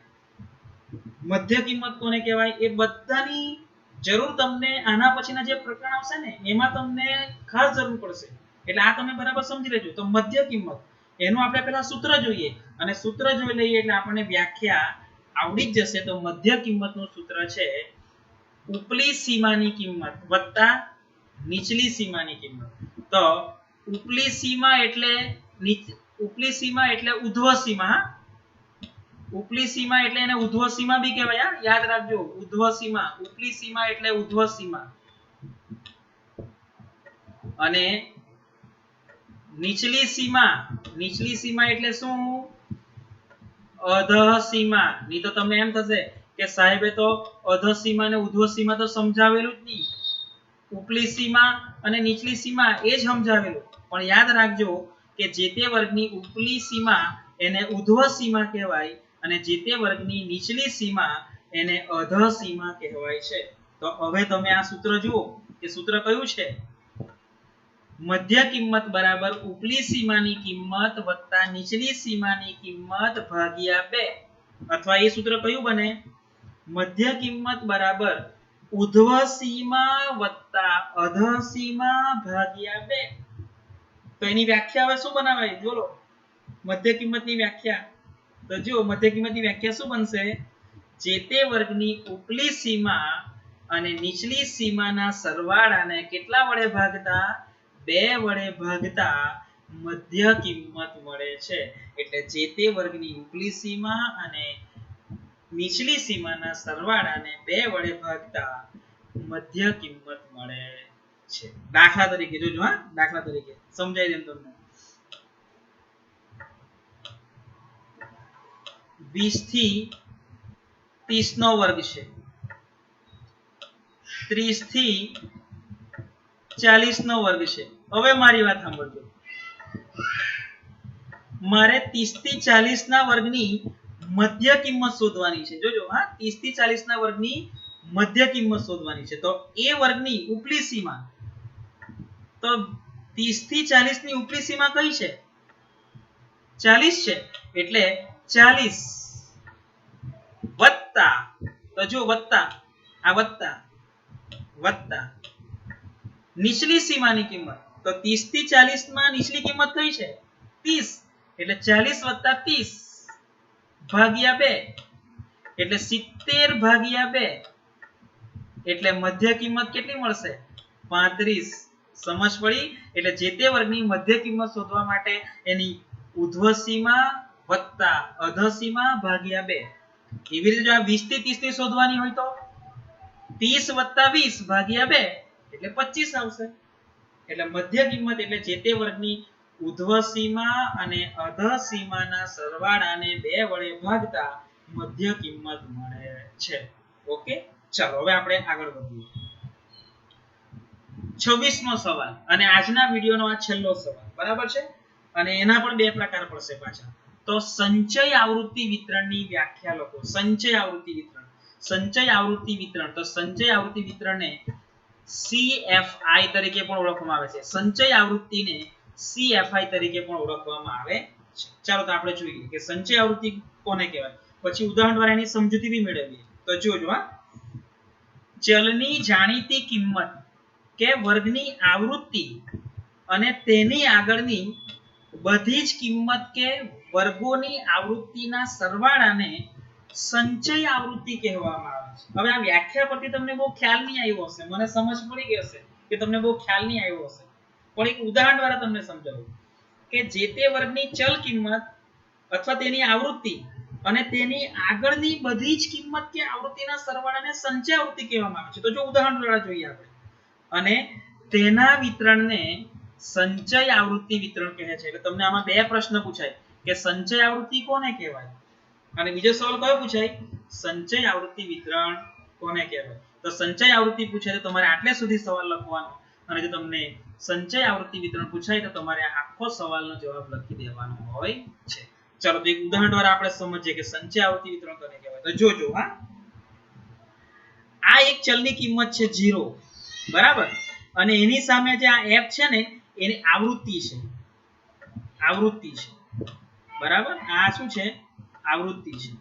મધ્ય કિંમત કોને કહેવાય એ બધાની જરૂર તમને આના પછીના જે પ્રકરણ આવશે ને એમાં તમને ખાસ જરૂર પડશે, એટલે આ તમે બરાબર સમજી લેજો. તો મધ્ય કિંમત એનું આપણે પહેલા સૂત્ર જોઈએ, અને સૂત્ર જોઈ લઈએ એટલે આપણને વ્યાખ્યા આવડી જ જશે. તો મધ્ય કિંમતનું સૂત્ર છે ઉપલી સીમાની કિંમત વત્તા નીચલી સીમાની કિંમત. તો ઉપલી સીમા એટલે ઉધ્વ સીમા. ઉપલી સીમા એટલે એને ઉધ્વ સીમા બી કહેવાય, યાદ રાખજો. ઉધ્વ સીમા, ઉપલી સીમા એટલે ઉધ્વ સીમા. અને નીચલી સીમા એટલે શું? અધઃ સીમા. ની તો તમને એમ થશે કે સાહેબે તો અધઃ સીમા અને ઉધ્વ સીમા તો સમજાવેલું જ નહીં, ઉપલી સીમા અને નીચલી સીમા એ જ સમજાવેલું. પણ યાદ રાખજો કે જે તે વર્ગની ઉપલી સીમા એને ઉધ્વ સીમા કહેવાય, અને જે તે વર્ગની નીચલી સીમા એને અધઃ સીમા કહેવાય છે. તો હવે તમે આ સૂત્ર જુઓ કે સૂત્ર કયું છે? મધ્ય કિંમત બરાબર ઉપલી સીમાની કિંમત વત્તા નીચલી સીમાની કિંમત ભાગ્યા 2. અથવા એ સૂત્ર કયું બને? મધ્ય કિંમત બરાબર ઉધ્વ સીમા વત્તા અધઃ સીમા ભાગ્યા 2. તો એની વ્યાખ્યા હવે શું બનાવાય? બોલો મધ્ય કિંમતની વ્યાખ્યા. તો જો મધ્ય કિંમતની વ્યાખ્યા શું બનશે? જે તે વર્ગની ઉપલી સીમા અને નીચલી સીમાના સરવાળાને કેટલા વડે ભાગતા? 2 વડે ભાગતા મધ્ય કિંમત મળે છે. એટલે જે તે વર્ગની ઉપલી સીમા અને નીચલી સીમાના સરવાળાને 2 વડે ભાગતા મધ્ય કિંમત મળે છે. દાખલા તરીકે જોજો, દાખલા તરીકે સમજાય દેમ તમને. 20 થી 30 નો વર્ગ છે, 30 થી 40 નો વર્ગ છે. હવે મારી વાત સાંભળજો. મારે 30 થી 40 ના વર્ગની મધ્ય કિંમત શોધવાની છે. જોજો 30 થી 40 ના વર્ગની મધ્ય કિંમત શોધવાની છે. તો એ વર્ગની ઉપલી સીમા, તો 30 થી 40 ની ઉપલી સીમા કઈ છે? 40 છે. એટલે 40 વત્તા, તો જો વત્તા, આ વત્તા નીચલી સીમાની કિંમત. તો 30 થી 40 માં નીચલી કિંમત કઈ છે? 30. એટલે 40 વત્તા 30 ભાગ્યા 2. એટલે 70 ભાગ્યા 2. એટલે મધ્ય કિંમત કેટલી મળશે? 35. સમજ પડી? એટલે જે તે વર્ગની મધ્ય કિંમત શોધવા માટે એની ઉધ્વ સીમા વત્તા અધઃ સીમા ભાગ્યા 2. એવી રીતે જો આ 20 થી 30 ની શોધવાની હોય તો 30 વત્તા 20 ભાગ્યા 2 એટલે 25 આવશે. એટલે મધ્ય કિંમત એટલે જે તે વર્ગની ઉધ્વ સીમા અને અધઃ સીમાના સરવાળાને 2 વડે ભાગતા મધ્ય કિંમત મળે છે. ઓકે, ચાલો હવે આપણે આગળ વધીએ. 26મો સવાલ, અને આજના વિડિયોનો આ છેલ્લો સવાલ, બરાબર છે? અને એના પણ 2 પ્રકાર પડશે પાછા. તો સંચય આવૃત્તિ વિતરણની વ્યાખ્યા લખો. સંચય આવૃત્તિ વિતરણ. તો સંચય આવૃત્તિ વિતરણને CFI તરીકે પણ ઓળખવામાં આવે છે. સંચય આવૃત્તિને CFI તરીકે પણ ઓળખવામાં આવે છે. ચાલો તો આપણે જોઈએ કે સંચય આવૃત્તિ કોને કહેવાય. પછી ઉદાહરણ દ્વારા એની સમજૂતી બી મેળવીએ. તો જોજો, ચલની જાણીતી કિંમત કે વર્ગની આવૃત્તિ અને તેની આગળની બધી જ કિંમત કે વર્ગોની આવૃત્તિના સરવાળાને સંચય આવૃત્તિ કહેવામાં આવે છે. હવે આ વ્યાખ્યા પરથી તમને બહુ ખ્યાલ નહીં આવ્યો હશે, મને સમજ પડી ગઈ હશે કે તમને બહુ ખ્યાલ નહીં આવ્યો હશે, પણ એક ઉદાહરણ દ્વારા તમને સમજાવું કે જે તે વર્ગની ચલ કિંમત અથવા તેની આવૃત્તિ અને તેની આગળની બધી જ કિંમત કે આવૃત્તિના સરવાળાને સંચય આવૃત્તિ કહેવામાં આવે છે. તો જો ઉદાહરણ દ્વારા જોઈએ આપણે, અને તેના વિતરણને સંચય આવૃત્તિ વિતરણ કહે છે. એટલે તમને આમાં 2 પ્રશ્ન પૂછાય કે સંચય આવૃત્તિ કોને કહેવાય, અને બીજો સવાલ કયો પૂછાય? સંચય આવૃત્તિ વિતરણ કોને કહેવાય. તો સંચય આવૃત્તિ પૂછે તો તમારે આટલે સુધી સવાલ લખવાનો, અને જો તમને સંચય આવૃત્તિ વિતરણ પૂછાય તો તમારે આખો સવાલનો જવાબ લખી દેવાનો હોય છે. ચાલો તો એક ઉદાહરણ દ્વારા આપણે સમજીએ કે સંચય આવૃત્તિ વિતરણ કોને કહેવાય. તો જોજો, આ એક ચલની કિંમત છે 0, બરાબર, અને એની સામે જે આ f છે ને એની આવૃત્તિ છે, બરાબર. આ શું છે? આવૃત્તિ છે.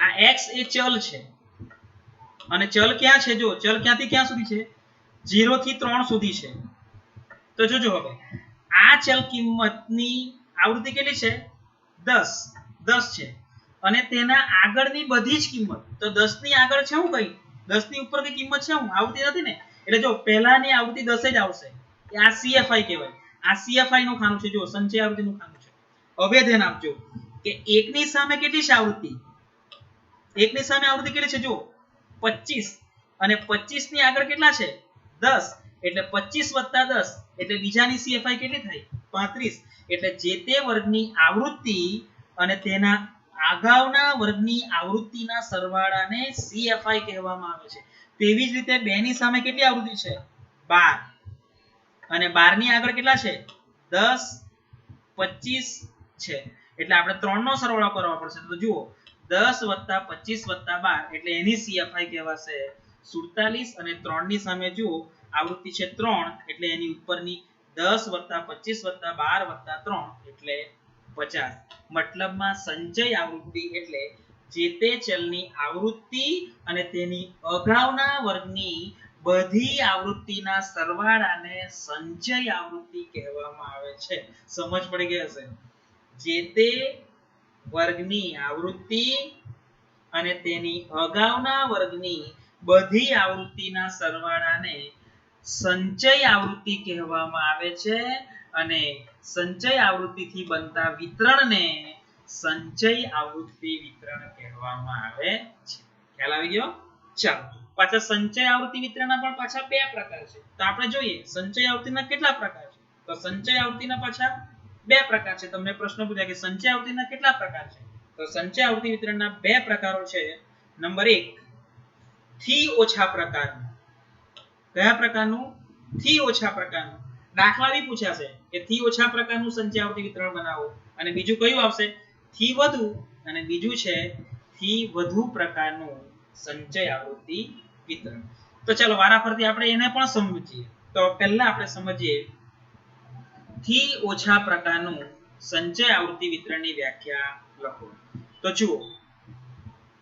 આ x એ ચલ છે, અને ચલ ક્યાં છે? જો ચલ ક્યાંથી ક્યાં સુધી છે? 0 થી 3 સુધી છે. તો જોજો હવે આ ચલ કિંમતની આવૃત્તિ કેટલી છે? 10 છે. અને તેના આગળની બધી જ કિંમત, તો 10 ની આગળ છે હું કઈ? 10 ની ઉપર કઈ કિંમત છે હું? આવૃત્તિ નથી ને, એટલે જો પહેલાની આવૃત્તિ 10 જ આવશે. આ CFI કહેવાય. આ CFI નું ખાનું છે. જો સંચય આવૃત્તિ નું ખાનું છે. હવે ધ્યાન આપજો કે 1 ની સામે કેટલી છે આવૃત્તિ? 1 ની સામે આવૃત્તિ કેટલી છે? જો 25, અને 25 ની આગળ કેટલા છે? 10, એટલે 25 + 10 એટલે બીજાની CFI કેટલી થાય? 35. એટલે જે તે વર્ગની આવૃત્તિ અને તેના અગાઉના વર્ગની આવૃત્તિના સરવાળાને CFI કહેવામાં આવે છે. તેવી જ રીતે 2 ની સામે કેટલી આવૃત્તિ છે? 12, અને 12 ની આગળ કેટલા છે? 10, 25 છે. એટલે આપણે 3 નો સરવાળો કરવા પડશે. તો જુઓ 10 + 25 + 12 એટલે એની CFI કહેવાશે 47, અને 3 ની સામે જુઓ આવૃત્તિ છે 3 એટલે એની ઉપરની 10 + 25 + 12 + 3 એટલે 50. મતલબમાં સંચય આવૃત્તિ એટલે જે તે ચલની આવૃત્તિ અને તેની અગાઉના વર્ગની બધી આવૃત્તિના સરવાળાને સંચય આવૃત્તિ કહેવામાં આવે છે. સમજ પડી ગઈ હશે? જે તે વર્ગની આવૃત્તિ અને તેની અગાઉના વર્ગની બધી આવૃત્તિના સરવાળાને સંચય આવૃત્તિ કહેવામાં આવે છે, અને સંચય આવૃત્તિથી બનતા વિતરણને સંચય આવૃત્તિ વિતરણ કહેવામાં આવે છે. ખ્યાલ આવી ગયો? ચાલો પાછા સંચય આવૃત્તિ વિતરણના પણ પાછા બે પ્રકાર છે. તો આપણે જોઈએ સંચય આવૃત્તિના કેટલા પ્રકાર છે. તો સંચય આવૃત્તિના પાછા બે પ્રકાર છે. તમને પ્રશ્ન પૂછાય કે સંચય આવૃત્તિના કેટલા પ્રકાર છે? તો સંચય આવૃત્તિ વિતરણના બે પ્રકારો છે. નંબર 1 થી ઓછા પ્રકારનું. કયા પ્રકારનું? થી ઓછા પ્રકારનું. દાખલા બી પૂછાશે કે થી ઓછા પ્રકારનું સંચય આવૃત્તિ વિતરણ બનાવો, અને બીજું કયું આવશે? થી વધુ, અને બીજું છે થી વધુ પ્રકારનું સંચય આવૃત્તિ વિતરણ. તો ચાલો વારાફરતી આપણે એને પણ સમજીએ. તો પહેલા આપણે સમજીએ થી ઓછા પ્રકારનું સંચય આવૃત્તિ વિતરણની વ્યાખ્યા લખો. તો જુઓ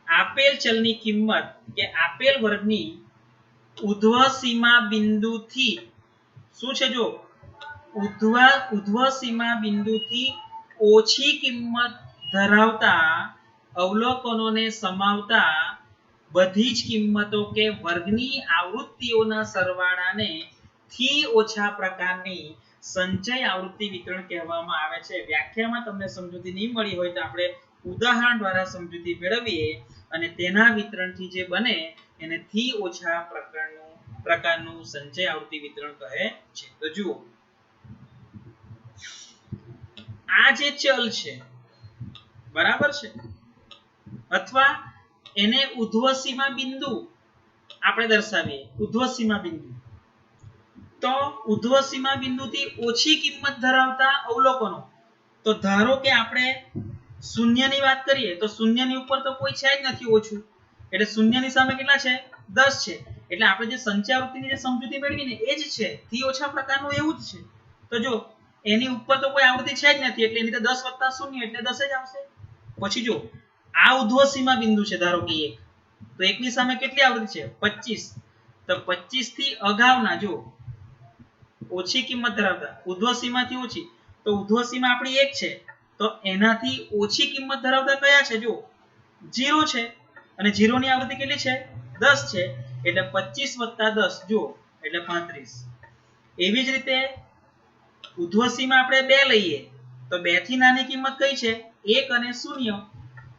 આપેલ ચલની કિંમત કે આપેલ વર્ગની ઉધ્વ સીમા બિંદુથી શું છે? જો ઉધ્વ સીમા બિંદુથી ઓછી કિંમત ધરાવતા અવલોકનોને સમાવતા બધી જ કિંમતો કે વર્ગની આવૃત્તિઓના સરવાળાને થી ઓછા પ્રકારની સંચય આવૃત્તિ વિતરણ કહેવામાં આવે છે. વ્યાખ્યામાં તમને સમજૂતી નહીં મળી હોય તો આપણે ઉદાહરણ દ્વારા સમજૂતી મેળવીએ, અને તેના વિતરણથી જે બને એને થી ઓછા પ્રકારનું સંચય આવૃત્તિ વિતરણ કહે છે. તો જુઓ આ જે ચલ છે બરાબર છે, અથવા એને ઉધ્વ સીમા બિંદુ આપણે દર્શાવીએ. ઉધ્વ સીમા બિંદુ, તો ઉધ્વ સીમા બિંદુથી ઓછી કિંમત ધરાવતા અવલોકનો. તો ધારો કે આપણે શૂન્યની વાત કરીએ તો શૂન્યની ઉપર તો કોઈ છે જ નથી ઓછું, એટલે શૂન્યની સામે કેટલા છે? 10 છે. એટલે આપણે જે સંચય આવૃત્તિની જે સમજૂતી મેળવીને એ જ છે થી ઓછા પ્રકારનું એવું જ છે. તો જો એની ઉપર તો કોઈ આવૃત્તિ છે જ નથી, એટલે એની તો 10 + 0 એટલે 10 જ આવશે. પછી જો આ ઉધ્વ સીમા બિંદુ છે ધારો કે 1, તો 1 ની સામે કેટલી આવૃત્તિ છે? 25. તો 25 થી અગાઉના જો ઓછી કિંમત ધરાવતા ઉધ્વ સીમાથી ઓછી, તો ઉધ્વ સીમા આપણી 1 છે, તો એનાથી ઓછી કિંમત ધરાવતા કયા છે? જો 0 છે, અને 0 ની આવૃત્તિ કેટલી છે? 10 છે. એટલે 25 + 10 જો એટલે 35. એવી જ રીતે ઉધ્વ સીમા આપણે 2 લઈએ તો 2 થી નાની કિંમત કઈ છે? 1 અને 0.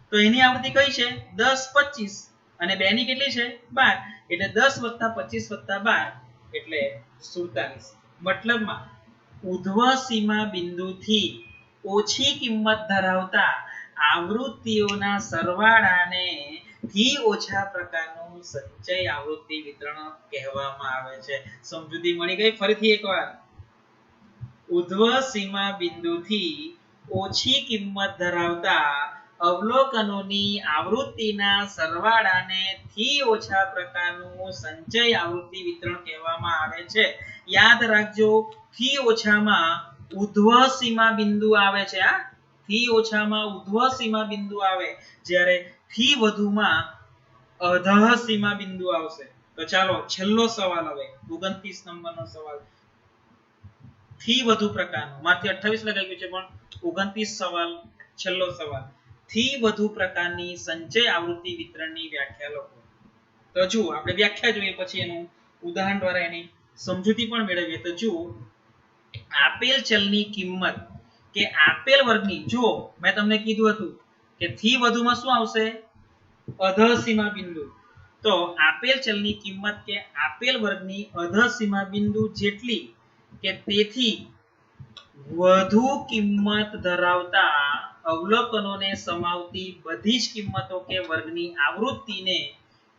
તો એની આવૃત્તિ કઈ છે? 10, 25, અને 2 ની કેટલી છે? 12. એટલે 10 + 25 + 12 એટલે 47. મતલબમાં ઉધ્વ સીમા બિંદુથી ઓછી કિંમત ધરાવતા આવૃત્તિઓના સરવાળાને થી ઓછા પ્રકારનું સંચય આવૃત્તિ વિતરણ કહેવામાં આવે છે. સમજૂતી મળી ગઈ? ફરીથી એકવાર ઉધ્વ સીમા બિંદુથી ઓછી કિંમત ધરાવતા અવલોકનોની આવૃત્તિના સરવાળાને થી ઓછા પ્રકારનું સંચય આવૃત્તિ વિતરણ કહેવામાં આવે છે. યાદ રાખજો થી ઓછામાં ઉધ્વ સીમા બિંદુ આવે છે. થી ઓછામાં ઉધ્વ સીમા બિંદુ આવે, જ્યારે થી વધુમાં અધઃ સીમા બિંદુ આવશે. તો ચાલો છેલ્લો સવાલ હવે 29 નંબરનો સવાલ થી વધુ પ્રકારનો, માથી 28 લગાઈ ગયું છે પણ 29 સવાલ છેલ્લો સવાલ થી વધુ પ્રકારની સંચય આવૃત્તિ વિતરણની વ્યાખ્યા લખો. તો જુઓ આપણે વ્યાખ્યા જોઈએ પછી એનું ઉદાહરણ દ્વારા એની સમજૂતી પણ મેળવીએ. તો જુઓ આપેલ ચલની કિંમત કે આપેલ વર્ગની, જુઓ મેં તમને કીધું હતું કે થી વધુમાં શું આવશે? અધઃ સીમા બિંદુ. તો આપેલ ચલની કિંમત કે આપેલ વર્ગની અધઃ સીમા બિંદુ જેટલી કે તેથી વધુ કિંમત ધરાવતા અવલોકનોને સમાવતી બધી જ કિંમતો કે વર્ગની આવૃત્તિને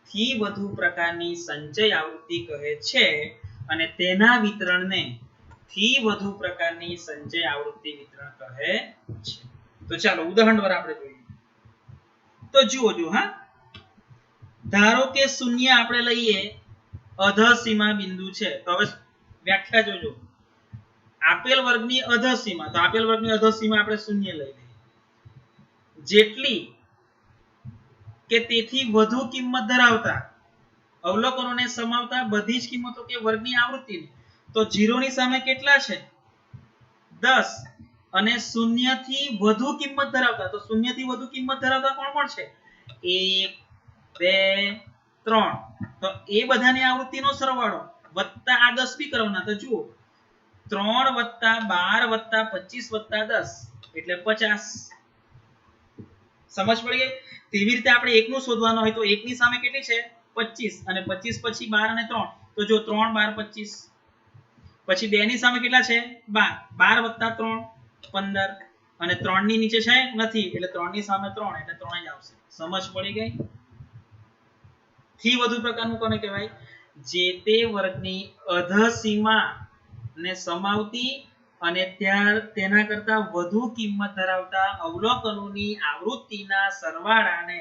થી વધુ પ્રકારની સંચય આવૃત્તિ કહે છે અને તેના વિતરણને થી વધુ પ્રકારની સંચય આવૃત્તિ વિતરણ કહે છે. તો ચાલો ઉદાહરણ દ્વારા આપણે જોઈએ. તો જુઓ હા, ધારો કે શૂન્ય આપણે લઈએ અધઃ સીમા બિંદુ છે. તો હવે વ્યાખ્યા જોજો. આપેલ વર્ગની અધઃ સીમા, તો આપેલ વર્ગની અધઃ સીમા આપણે શૂન્ય લઈ લઈએ. જેટલી કે તેથી વધુ કિંમત ધરાવતા અવલોકનોને સમાવતા બધી જ કિંમતો કે વર્ગની આવૃત્તિ. તો 0 ની સામે કેટલા છે? 10. અને 0 થી વધુ કિંમત ધરાવતા, તો 0 થી વધુ કિંમત ધરાવતા કોણ કોણ છે? 1 2 3. તો એ બધાની આવૃત્તિનો સરવાળો વત્તા આ 10 બી કરવાના. તો જુઓ 3 + 12 + 25 + 10 એટલે 50. સમજ પડી ગઈ? તેવી રીતે આપણે 1 નું શોધવાનું હોય તો 1 ની સામે કેટલી છે? 25. અને 25 પછી 12 અને 3. તો જો 3 12 25. પછી 2 ની સામે કેટલા છે? 12 12 + 3 15. અને 3 ની નીચે છે નથી એટલે 3 ની સામે 3 એટલે 3 જ આવશે. સમજ પડી ગઈ? થી વધુ પ્રકારનું કોને કહેવાય? જે તે વર્ગની અધઃ સીમા ને સમાવતી અને તેના કરતા વધુ કિંમત ધરાવતા અવલોકનોની આવૃત્તિના સરવાળાને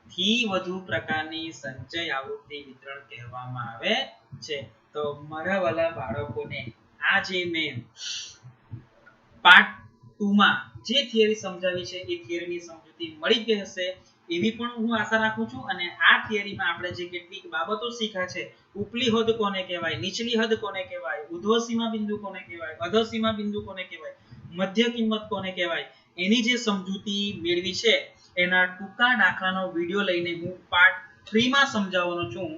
થી વધુ પ્રકારની સંચય આવૃત્તિ વિતરણ કહેવામાં આવે છે. તો મારા વાલા બાળકોને આ જે મેં પાર્ટ 2 માં જે થિયરી સમજાવી છે એ થિયરીની સમજૂતી મળી ગઈ હશે એવી પણ હું આશા રાખું છું. અને આ થિયરીમાં આપણે જે કેટલીક બાબતો શીખ્યા છે, ઉપલી હદ કોને કહેવાય, નીચલી હદ કોને કહેવાય, ઉધ્વ સીમા બિંદુ કોને કહેવાય, અધઃ સીમા બિંદુ કોને કહેવાય, મધ્ય કિંમત કોને કહેવાય, એની જે સમજૂતી મેળવી છે એના ટૂંકા દાખલાનો વિડિયો લઈને હું પાર્ટ 3 માં સમજાવવાનો છું.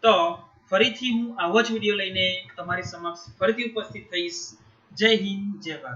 તો ફરીથી હું આવો જ વિડિયો લઈને તમારી સમક્ષ ફરીથી ઉપસ્થિત થઈશ. જય હિન્દ, જય ભારત.